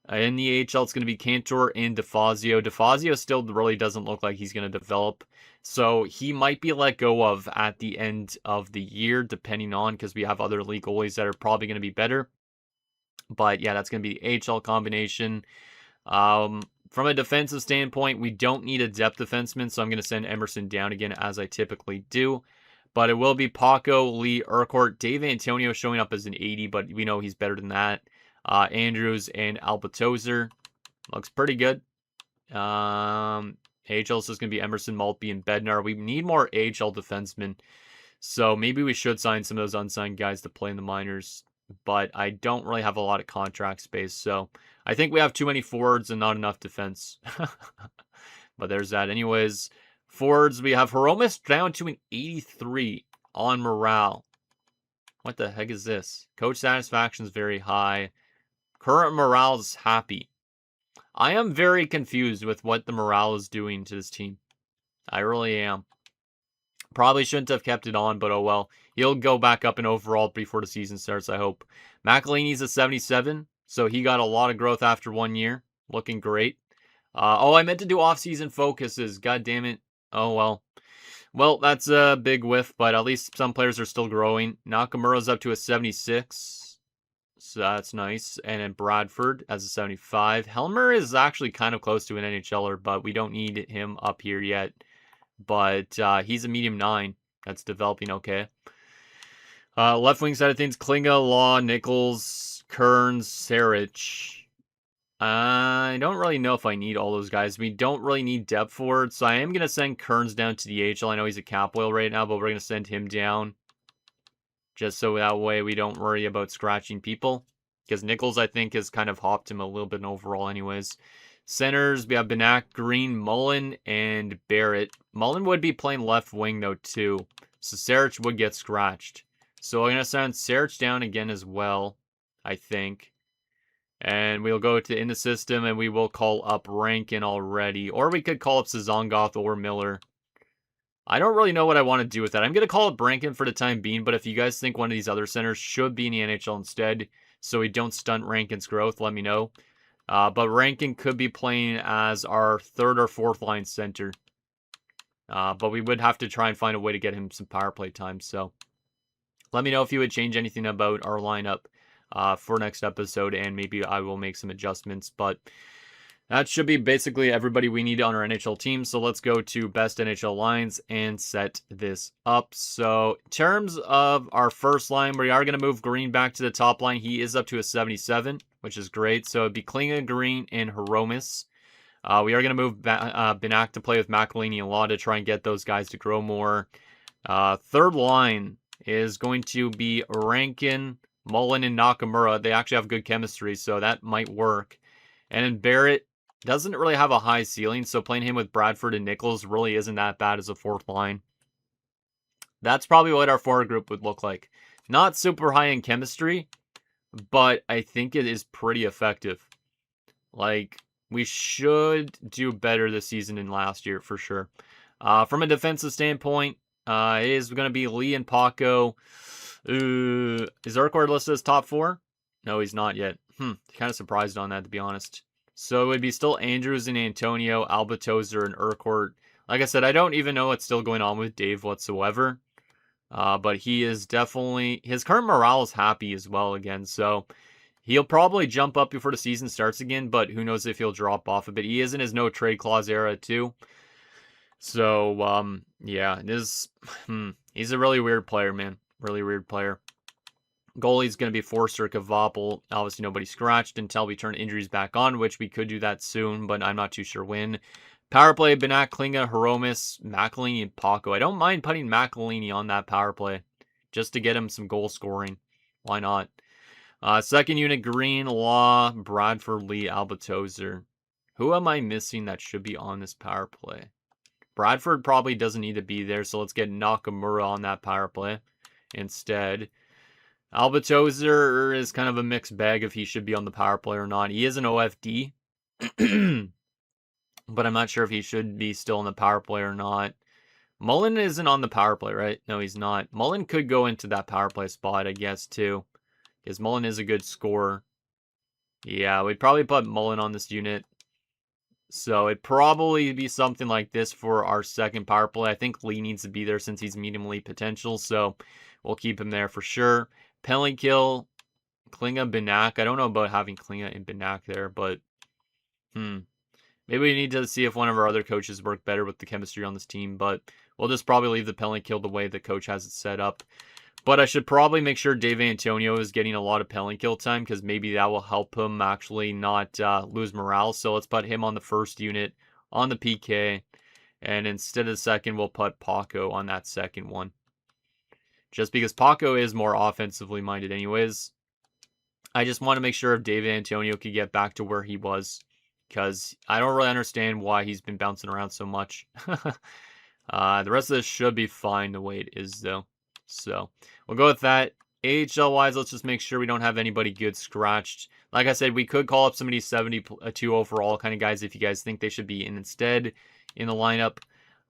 In the AHL, it's going to be Cantor and DeFazio. DeFazio still really doesn't look like he's going to develop. So he might be let go of at the end of the year, depending on, because we have other league goalies that are probably going to be better. But yeah, that's going to be the AHL combination. From a defensive standpoint, we don't need a depth defenseman, so I'm going to send Emerson down again as I typically do. But it will be Paco, Lee, Urquhart, Dave Antonio showing up as an 80, but we know he's better than that. Andrews and Albatozer. Looks pretty good. AHL is just going to be Emerson, Maltby, and Bednar. We need more AHL defensemen. So maybe we should sign some of those unsigned guys to play in the minors. But I don't really have a lot of contract space. So I think we have too many forwards and not enough defense. But there's that. Anyways, forwards, we have Hromis down to an 83. on morale. What the heck is this? Coach satisfaction is very high. Current morale is happy. I am very confused with what the morale is doing to this team. I really am. Probably shouldn't have kept it on, but oh well. He'll go back up in overall before the season starts, I hope. McElhinney's a 77, so he got a lot of growth after 1 year. Looking great. I meant to do off-season focuses. God damn it. Oh well. Well, that's a big whiff, but at least some players are still growing. Nakamura's up to a 76, so that's nice. And then Bradford as a 75. Helmer is actually kind of close to an NHLer, but we don't need him up here yet. But he's a medium 9. That's developing okay. Left wing side of things, Klinga, Law, Nichols, Kearns, Sarich. I don't really know if I need all those guys. We don't really need depth forward, so I am going to send Kearns down to the AHL. I know he's a cap oil right now, but we're going to send him down. Just so that way we don't worry about scratching people. Because Nichols, I think, has kind of hopped him a little bit in overall anyways. Centers, we have Benak, Green, Mullen, and Barrett. Mullen would be playing left wing, though, too. So Sarich would get scratched. So I'm going to send Sarich down again as well, I think. And we'll go to in the system, and we will call up Rankin already. Or we could call up Sazongoth or Miller. I don't really know what I want to do with that. I'm going to call up Rankin for the time being, but if you guys think one of these other centers should be in the NHL instead, so we don't stunt Rankin's growth, let me know. But Rankin could be playing as our 3rd or 4th line center. But we would have to try and find a way to get him some power play time. So let me know if you would change anything about our lineup for next episode, and maybe I will make some adjustments. But that should be basically everybody we need on our NHL team. So let's go to best NHL lines and set this up. So in terms of our first line, we are going to move Green back to the top line. He is up to a 77, which is great. So it'd be Klinga, Green, and Hromis. We are going to move Benak to play with McElhinney and Law to try and get those guys to grow more. Third line is going to be Rankin, Mullen, and Nakamura. They actually have good chemistry, so that might work. And then Barrett doesn't really have a high ceiling, so playing him with Bradford and Nichols really isn't that bad as a 4th line. That's probably what our forward group would look like. Not super high in chemistry, but I think it is pretty effective. Like, we should do better this season than last year, for sure. From a defensive standpoint, it is going to be Lee and Paco. Is Urquhart listed as top 4? No, he's not yet. Kind of surprised on that, to be honest. So it would be still Andrews and Antonio, Albatozer, and Urquhart. Like I said, I don't even know what's still going on with Dave whatsoever. But he is definitely... His current morale is happy as well again, so... He'll probably jump up before the season starts again, but who knows if he'll drop off a bit. He is in his no trade clause era too. So, yeah, he's a really weird player, man. Really weird player. Goalie's going to be Forster, Kavapel. Obviously, nobody scratched until we turn injuries back on, which we could do that soon, but I'm not too sure when. Power play, Benak, Klinga, Hromis, McElhinney, and Paco. I don't mind putting McElhinney on that power play just to get him some goal scoring. Why not? Second unit, Green, Law, Bradford, Lee, Albatozer. Who am I missing that should be on this power play? Bradford probably doesn't need to be there, so let's get Nakamura on that power play instead. Albatozer is kind of a mixed bag if he should be on the power play or not. He is an OFD, but I'm not sure if he should be still on the power play or not. Mullen isn't on the power play, right? No, he's not. Mullen could go into that power play spot, I guess, too. Because Mullen is a good scorer. Yeah, we'd probably put Mullen on this unit. So it'd probably be something like this for our second power play. I think Lee needs to be there since he's medium elite potential. So we'll keep him there for sure. Penalty kill, Klinga, Benak. I don't know about having Klinga and Benak there, but maybe we need to see if one of our other coaches work better with the chemistry on this team. But we'll just probably leave the penalty kill the way the coach has it set up. But I should probably make sure Dave Antonio is getting a lot of penalty kill time because maybe that will help him actually not lose morale. So let's put him on the first unit on the PK. And instead of the second, we'll put Paco on that second one. Just because Paco is more offensively minded anyways. I just want to make sure if Dave Antonio could get back to where he was. Because I don't really understand why he's been bouncing around so much. The rest of this should be fine the way it is though. So we'll go with that. AHL-wise, let's just make sure we don't have anybody good scratched. Like I said, we could call up somebody 72 overall kind of guys if you guys think they should be in instead in the lineup.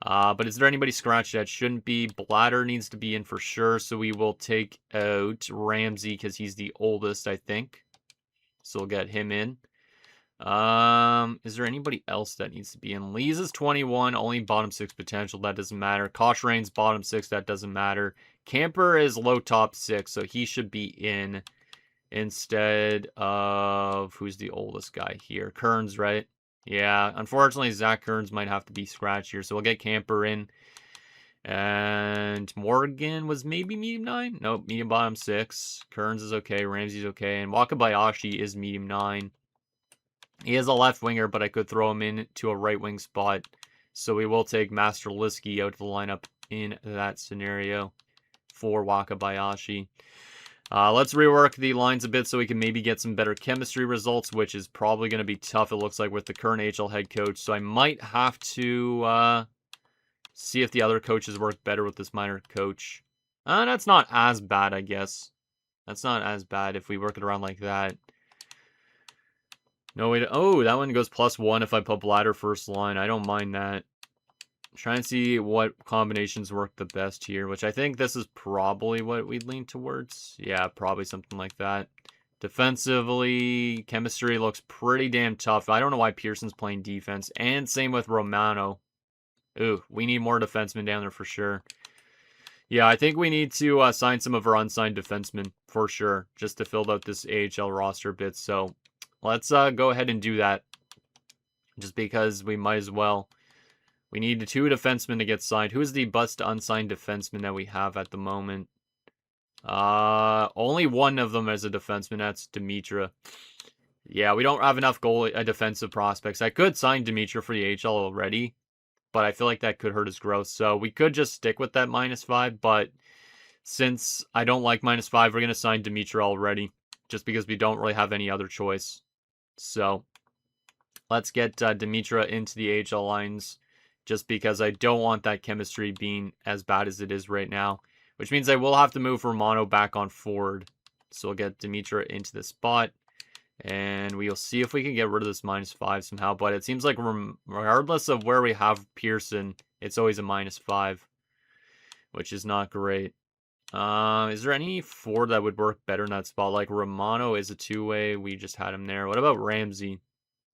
But is there anybody scratched that shouldn't be? Bladder needs to be in for sure, so we will take out Ramsey because he's the oldest, I think. So we'll get him in. Is there anybody else that needs to be in? Lees is 21, only bottom 6 potential. That doesn't matter. Koshrain's bottom 6. That doesn't matter. Camper is low top 6, so he should be in instead of who's the oldest guy here? Kearns, right? Yeah, unfortunately, Zach Kearns might have to be scratched here, so we'll get Camper in. And Morgan was maybe medium 9? Nope, medium bottom 6. Kearns is okay. Ramsey's okay. And Wakabayashi is medium 9. He is a left winger, but I could throw him in to a right wing spot. So we will take Master Liski out of the lineup in that scenario for Wakabayashi. Let's rework the lines a bit so we can maybe get some better chemistry results, which is probably going to be tough, it looks like, with the current HL head coach. So I might have to see if the other coaches work better with this minor coach. That's not as bad, I guess. That's not as bad if we work it around like that. No, wait. Oh, that one goes +1 if I put Bladder first line. I don't mind that. Try and see what combinations work the best here, which I think this is probably what we'd lean towards. Yeah, probably something like that. Defensively, chemistry looks pretty damn tough. I don't know why Pearson's playing defense. And same with Romano. Ooh, we need more defensemen down there for sure. Yeah, I think we need to sign some of our unsigned defensemen for sure, just to fill out this AHL roster a bit. So let's go ahead and do that, just because we might as well. We need 2 defensemen to get signed. Who's the best unsigned defenseman that we have at the moment? Only one of them as a defenseman. That's Dimitra. Yeah, we don't have enough defensive prospects. I could sign Dimitra for the AHL already, but I feel like that could hurt his growth. So we could just stick with that -5, but since I don't like -5, we're going to sign Dimitra already, just because we don't really have any other choice. So let's get Dimitra into the AHL lines, just because I don't want that chemistry being as bad as it is right now, which means I will have to move Romano back on forward. So we'll get Dimitra into the spot, and we'll see if we can get rid of this -5 somehow. But it seems like regardless of where we have Pearson, it's always a -5, which is not great. Is there any forward that would work better in that spot? Like Romano is a 2-way. We just had him there. What about Ramsey?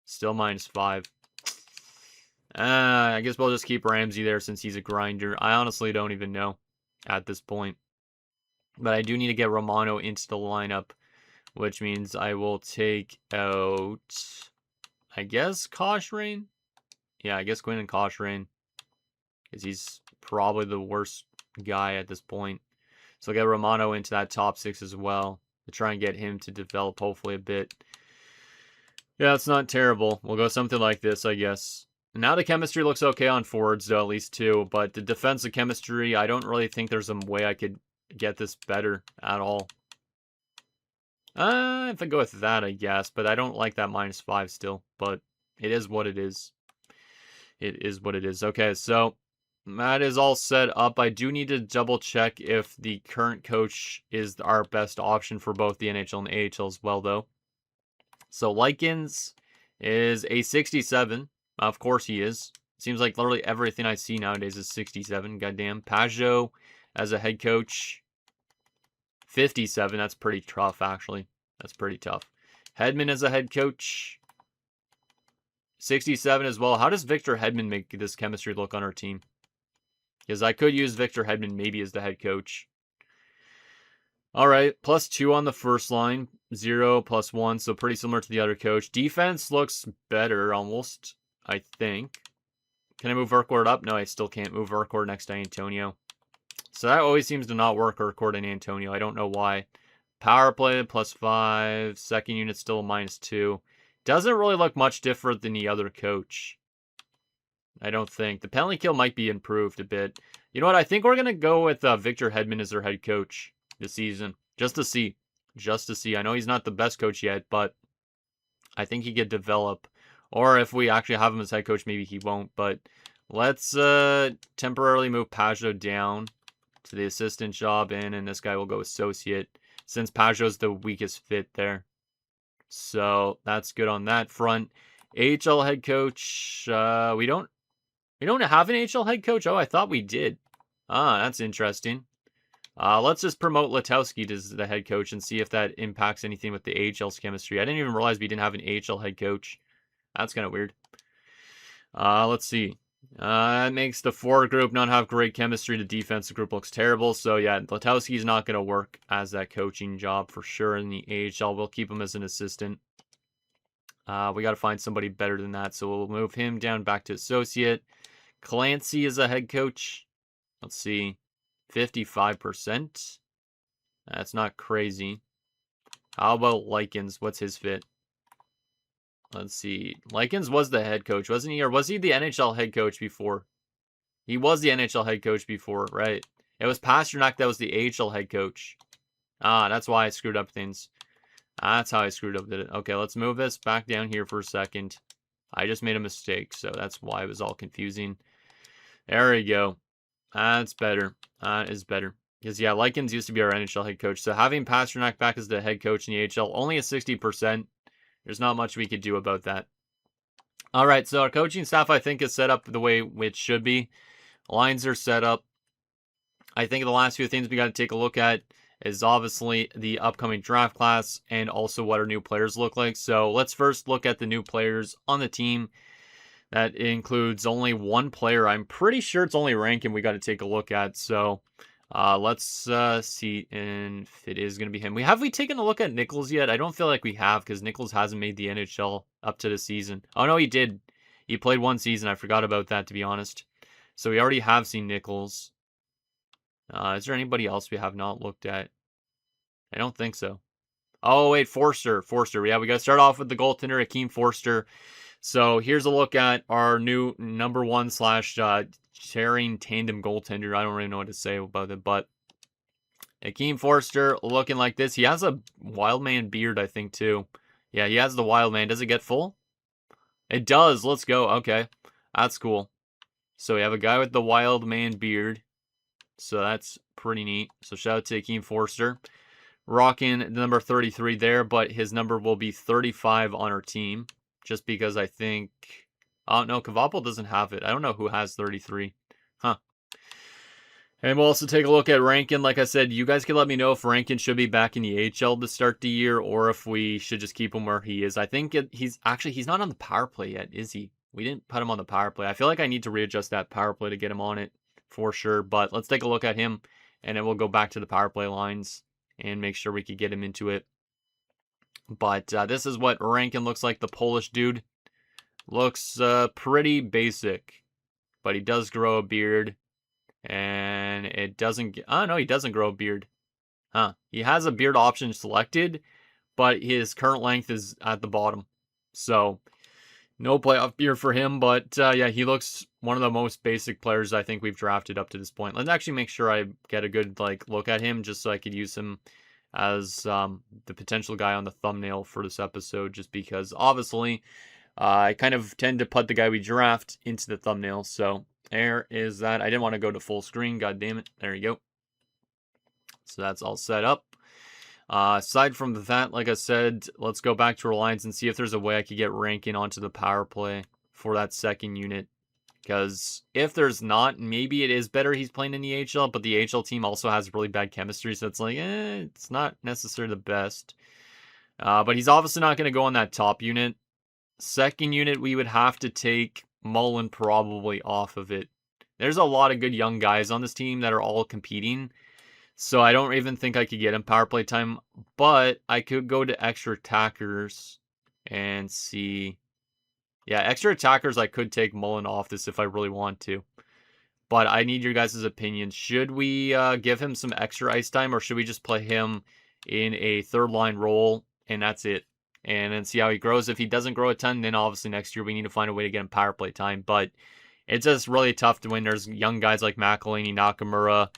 Still -5. I guess we'll just keep Ramsey there since he's a grinder. I honestly don't even know at this point. But I do need to get Romano into the lineup, which means I will take out, I guess, Koshrain? Yeah, I guess Quinn Koshrain, because he's probably the worst guy at this point. So I'll get Romano into that top 6 as well to try and get him to develop hopefully a bit. Yeah, it's not terrible. We'll go something like this, I guess. Now the chemistry looks okay on forwards, though, at least 2. But the defensive chemistry, I don't really think there's a way I could get this better at all. If I go with that, I guess. But I don't like that -5 still. But it is what it is. It is what it is. Okay, so that is all set up. I do need to double check if the current coach is our best option for both the NHL and the AHL as well, though. So Likens is a 67. Of course he is. Seems like literally everything I see nowadays is 67. Goddamn. Pajot as a head coach. 57. That's pretty tough, actually. That's pretty tough. Hedman as a head coach. 67 as well. How does Victor Hedman make this chemistry look on our team? Because I could use Victor Hedman maybe as the head coach. All right. +2 on the first line. 0 +1. So pretty similar to the other coach. Defense looks better almost, I think. Can I move Urquhart up? No, I still can't move Urquhart next to Antonio. So that always seems to not work, Urquhart and Antonio. I don't know why. Power play +5. Second unit still a -2. Doesn't really look much different than the other coach. I don't think. The penalty kill might be improved a bit. You know what? I think we're going to go with Victor Hedman as their head coach this season. Just to see. Just to see. I know he's not the best coach yet, but I think he could develop. Or if we actually have him as head coach, maybe he won't. But let's temporarily move Pajot down. to the assistant job, and this guy will go associate, since Pajot's the weakest fit there. So that's good on that front. AHL head coach, we don't have an AHL head coach. Oh, I thought we did. Ah, that's interesting. Let's just promote Letowski as the head coach and see if that impacts anything with the AHL's chemistry. I didn't even realize we didn't have an AHL head coach. That's kind of weird. Let's see. That makes the forward group not have great chemistry. The defensive group looks terrible. So yeah, Letowski's not going to work as that coaching job for sure in the AHL. We'll keep him as an assistant. We got to find somebody better than that. So we'll move him down back to associate. Clancy is a head coach. Let's see. 55%. That's not crazy. How about Likens? What's his fit? Let's see. Likens was the head coach, wasn't he? Or was he the NHL head coach before? He was the NHL head coach before, right? It was Pasternak that was the AHL head coach. Ah, that's why I screwed up things. That's how I screwed up it. Okay, let's move this back down here for a second. I just made a mistake, so that's why it was all confusing. There we go. That's better. That is better. Because, yeah, Likens used to be our NHL head coach. So having Pasternak back as the head coach in the AHL, only at 60%. There's not much we could do about that. All right, so our coaching staff, I think, is set up the way it should be. Lines are set up. I think the last few things we got to take a look at is obviously the upcoming draft class and also what our new players look like. So let's first look at the new players on the team. That includes only one player. I'm pretty sure it's only Rankin we got to take a look at. So let's see if it is going to be him. Have we taken a look at Nichols yet? I don't feel like we have because Nichols hasn't made the NHL up to the season. Oh, no, he did. He played one season. I forgot about that, to be honest. So we already have seen Nichols. Is there anybody else we have not looked at? I don't think so. Oh, wait, Forster. Yeah, we got to start off with the goaltender, Akeem Forster. So here's a look at our new number one / sharing tandem goaltender. I don't really know what to say about it, but Akeem Forster looking like this. He has a wild man beard, I think, too. Yeah, he has the wild man. Does it get full? It does. Let's go. Okay, that's cool. So we have a guy with the wild man beard. So that's pretty neat. So shout out to Akeem Forster. Rocking the number 33 there, but his number will be 35 on our team. Just because I think... Oh, no, Kavapol doesn't have it. I don't know who has 33. Huh. And we'll also take a look at Rankin. Like I said, you guys can let me know if Rankin should be back in the AHL to start the year or if we should just keep him where he is. I think he's not on the power play yet, is he? We didn't put him on the power play. I feel like I need to readjust that power play to get him on it for sure. But let's take a look at him, and then we'll go back to the power play lines and make sure we could get him into it. But this is what Rankin looks like, the Polish dude. Looks pretty basic, but he does grow a beard. And it doesn't... Oh, no, he doesn't grow a beard. Huh. He has a beard option selected, but his current length is at the bottom. So, no playoff beard for him. But, yeah, he looks one of the most basic players I think we've drafted up to this point. Let's actually make sure I get a good look at him just so I could use him as the potential guy on the thumbnail for this episode, just because obviously I kind of tend to put the guy we draft into the thumbnail. So there is that. I didn't want to go to full screen. God damn it. There you go. So that's all set up. Aside from that, like I said, let's go back to our lines and see if there's a way I could get Rankin onto the power play for that second unit. Because if there's not, maybe it is better he's playing in the AHL, but the AHL team also has really bad chemistry, so it's like, it's not necessarily the best. But he's obviously not going to go on that top unit. Second unit, we would have to take Mullen probably off of it. There's a lot of good young guys on this team that are all competing, so I don't even think I could get him power play time, but I could go to extra attackers and see... Yeah, extra attackers, I could take Mullen off this if I really want to. But I need your guys' opinion. Should we give him some extra ice time, or should we just play him in a third-line role, and that's it? And then see how he grows. If he doesn't grow a ton, then obviously next year we need to find a way to get him power play time. But it's just really tough to win. There's young guys like McElhaney, Nakamura,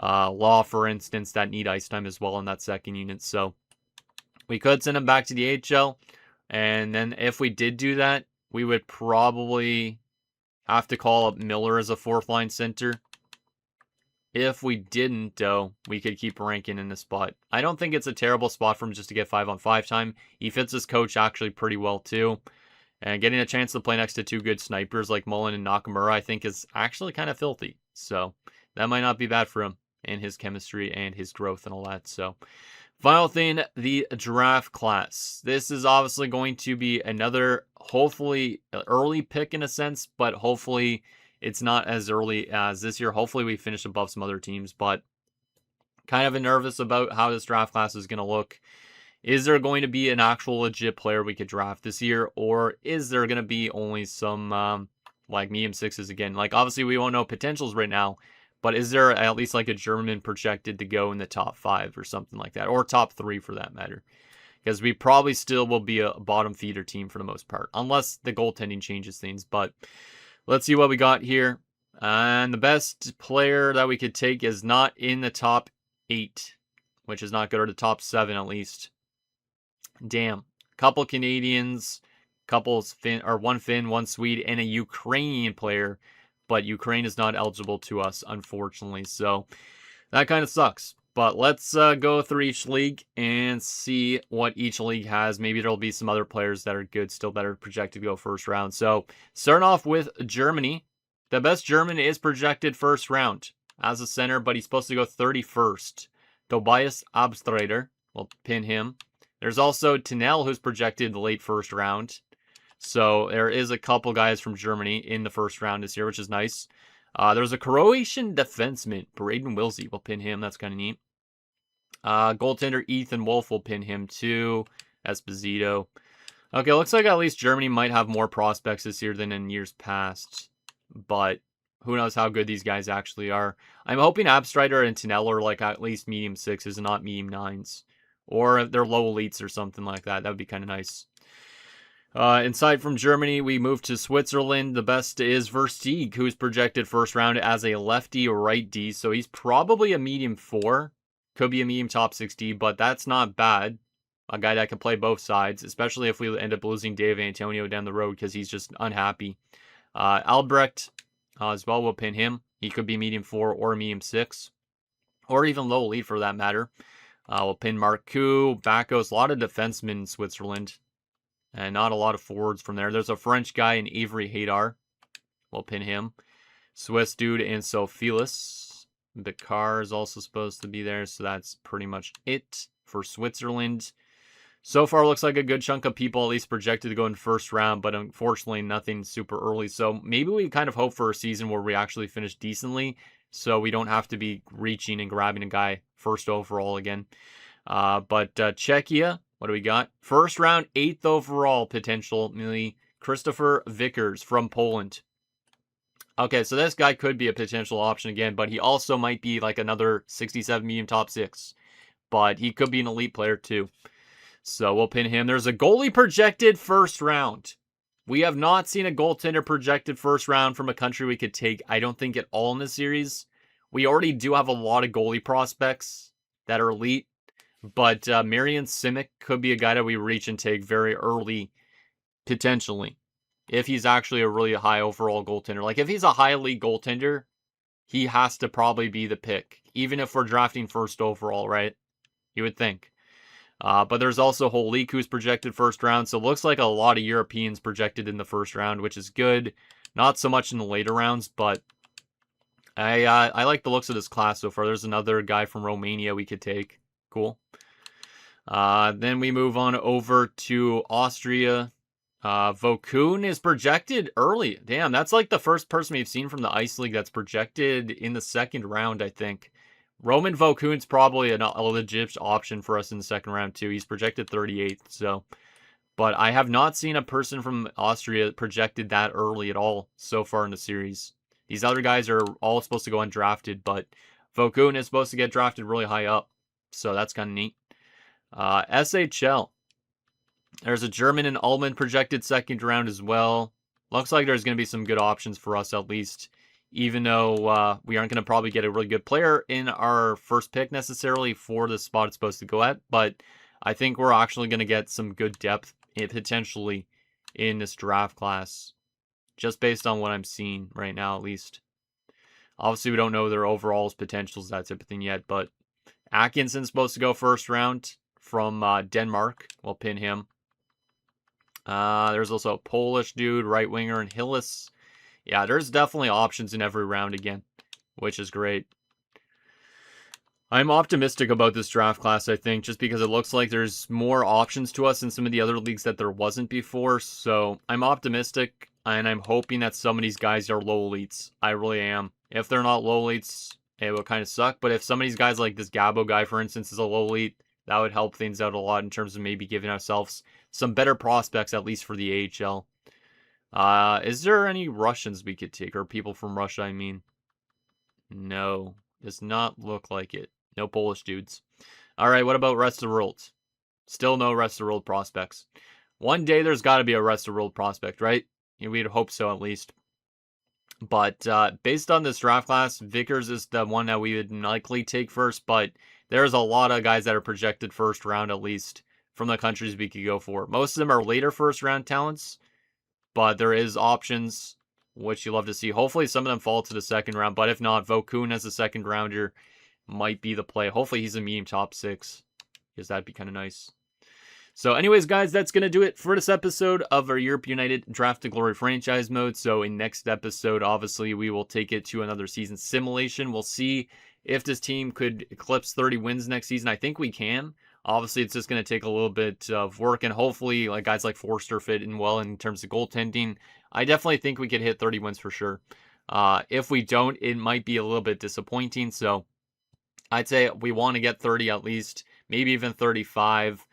Law, for instance, that need ice time as well in that second unit. So we could send him back to the AHL. And then if we did do that, we would probably have to call up Miller as a fourth-line center. If we didn't, though, we could keep ranking in this spot. I don't think it's a terrible spot for him just to get 5-on-5 time. He fits his coach actually pretty well, too. And getting a chance to play next to two good snipers like Mullen and Nakamura, I think, is actually kind of filthy. So that might not be bad for him and his chemistry and his growth and all that. So final thing, the draft class. This is obviously going to be another, hopefully, early pick in a sense, but hopefully it's not as early as this year. Hopefully we finish above some other teams, but kind of nervous about how this draft class is going to look. Is there going to be an actual legit player we could draft this year, or is there going to be only some like medium sixes again? Like, obviously we won't know potentials right now, but is there at least like a German projected to go in the top 5 or something like that, or top 3 for that matter? Because we probably still will be a bottom feeder team for the most part, unless the goaltending changes things. But let's see what we got here. And the best player that we could take is not in the top 8, which is not good, or the top 7 at least. Damn. Couple Canadians, one Finn, one Swede, and a Ukrainian player. But Ukraine is not eligible to us, unfortunately. So that kind of sucks. But let's go through each league and see what each league has. Maybe there'll be some other players that are good still that are projected to go first round. So starting off with Germany. The best German is projected first round as a center, but he's supposed to go 31st. Tobias Abstreiter. We'll pin him. There's also Tunnel, who's projected the late first round. So there is a couple guys from Germany in the first round this year, which is nice. There's a Croatian defenseman, Braden Wilsey. We'll pin him. That's kind of neat. Goaltender Ethan Wolf will pin him too. Esposito. Okay, looks like at least Germany might have more prospects this year than in years past. But who knows how good these guys actually are. I'm hoping Abstreiter and Tunnel are like at least medium 6s and not medium 9s. Or if they're low elites or something like that. That would be kind of nice. Inside from Germany, we move to Switzerland. The best is Versteeg, who's projected first round as a lefty or right D. So he's probably a medium 4. Could be a medium top 6D, but that's not bad. A guy that can play both sides, especially if we end up losing Dave Antonio down the road because he's just unhappy. Albrecht as well, we'll pin him. He could be medium 4 or medium 6. Or even low elite for that matter. We'll pin Marcoux, Bakos, a lot of defensemen in Switzerland. And not a lot of forwards from there. There's a French guy in Avery Hadar. We'll pin him. Swiss dude in Sofilis. Bakar is also supposed to be there. So that's pretty much it for Switzerland. So far looks like a good chunk of people at least projected to go in first round. But unfortunately nothing super early. So maybe we kind of hope for a season where we actually finish decently. So we don't have to be reaching and grabbing a guy first overall again. But Czechia, what do we got? First round, 8th overall potentially, Christopher Vickers from Poland. Okay, so this guy could be a potential option again, but he also might be like another 67 medium top 6. But he could be an elite player too. So we'll pin him. There's a goalie projected first round. We have not seen a goaltender projected first round from a country we could take, I don't think, at all in this series. We already do have a lot of goalie prospects that are elite. But Marian Simic could be a guy that we reach and take very early, potentially. If he's actually a really high overall goaltender. Like, if he's a high elite goaltender, he has to probably be the pick. Even if we're drafting first overall, right? You would think. But there's also Holik, who's projected first round. So it looks like a lot of Europeans projected in the first round, which is good. Not so much in the later rounds, but I like the looks of this class so far. There's another guy from Romania we could take. Cool. Then we move on over to Austria. Vokun is projected early. Damn, that's like the first person we've seen from the Ice League that's projected in the second round, I think. Roman Vokun's probably a legit option for us in the second round too. He's projected 38th, so. But I have not seen a person from Austria projected that early at all so far in the series. These other guys are all supposed to go undrafted, but Vokun is supposed to get drafted really high up. So that's kind of neat. SHL. There's a German and Ullman projected second round as well. Looks like there's going to be some good options for us at least. Even though we aren't going to probably get a really good player in our first pick necessarily for the spot it's supposed to go at. But I think we're actually going to get some good depth potentially in this draft class. Just based on what I'm seeing right now at least. Obviously, we don't know their overalls, potentials, that type of thing yet, but Atkinson's supposed to go first round from Denmark. We'll pin him. There's also a Polish dude, right winger, and Hillis. Yeah, there's definitely options in every round again, which is great. I'm optimistic about this draft class, I think, just because it looks like there's more options to us in some of the other leagues that there wasn't before. So I'm optimistic, and I'm hoping that some of these guys are low elites. I really am. If they're not low elites, it would kind of suck. But if some of these guys, like this Gabo guy, for instance, is a low elite, that would help things out a lot in terms of maybe giving ourselves some better prospects, at least for the AHL. Is there any Russians we could take, or people from Russia, I mean? No, does not look like it. No Polish dudes. All right, what about rest of the world? Still no rest of the world prospects. One day there's got to be a rest of the world prospect, right? We'd hope so at least. But based on this draft class, Vickers is the one that we would likely take first, but there's a lot of guys that are projected first round at least from the countries we could go for. Most of them are later first round talents, but there is options, which you love to see. Hopefully some of them fall to the second round, but if not, Vokun as a second rounder might be the play. Hopefully he's a medium top 6, because that'd be kind of nice. So anyways, guys, that's going to do it for this episode of our Europe United Draft to Glory franchise mode. So in next episode, obviously, we will take it to another season simulation. We'll see if this team could eclipse 30 wins next season. I think we can. Obviously, it's just going to take a little bit of work, and hopefully, like guys like Forster fit in well in terms of goaltending. I definitely think we could hit 30 wins for sure. If we don't, it might be a little bit disappointing. So I'd say we want to get 30 at least, maybe even 35.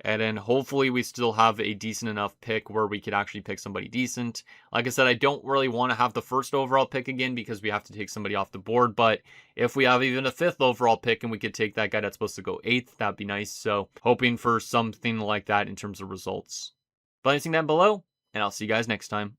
And then hopefully we still have a decent enough pick where we could actually pick somebody decent. Like I said, I don't really want to have the first overall pick again because we have to take somebody off the board. But if we have even a 5th overall pick and we could take that guy that's supposed to go 8th, that'd be nice. So hoping for something like that in terms of results. But anything down below, and I'll see you guys next time.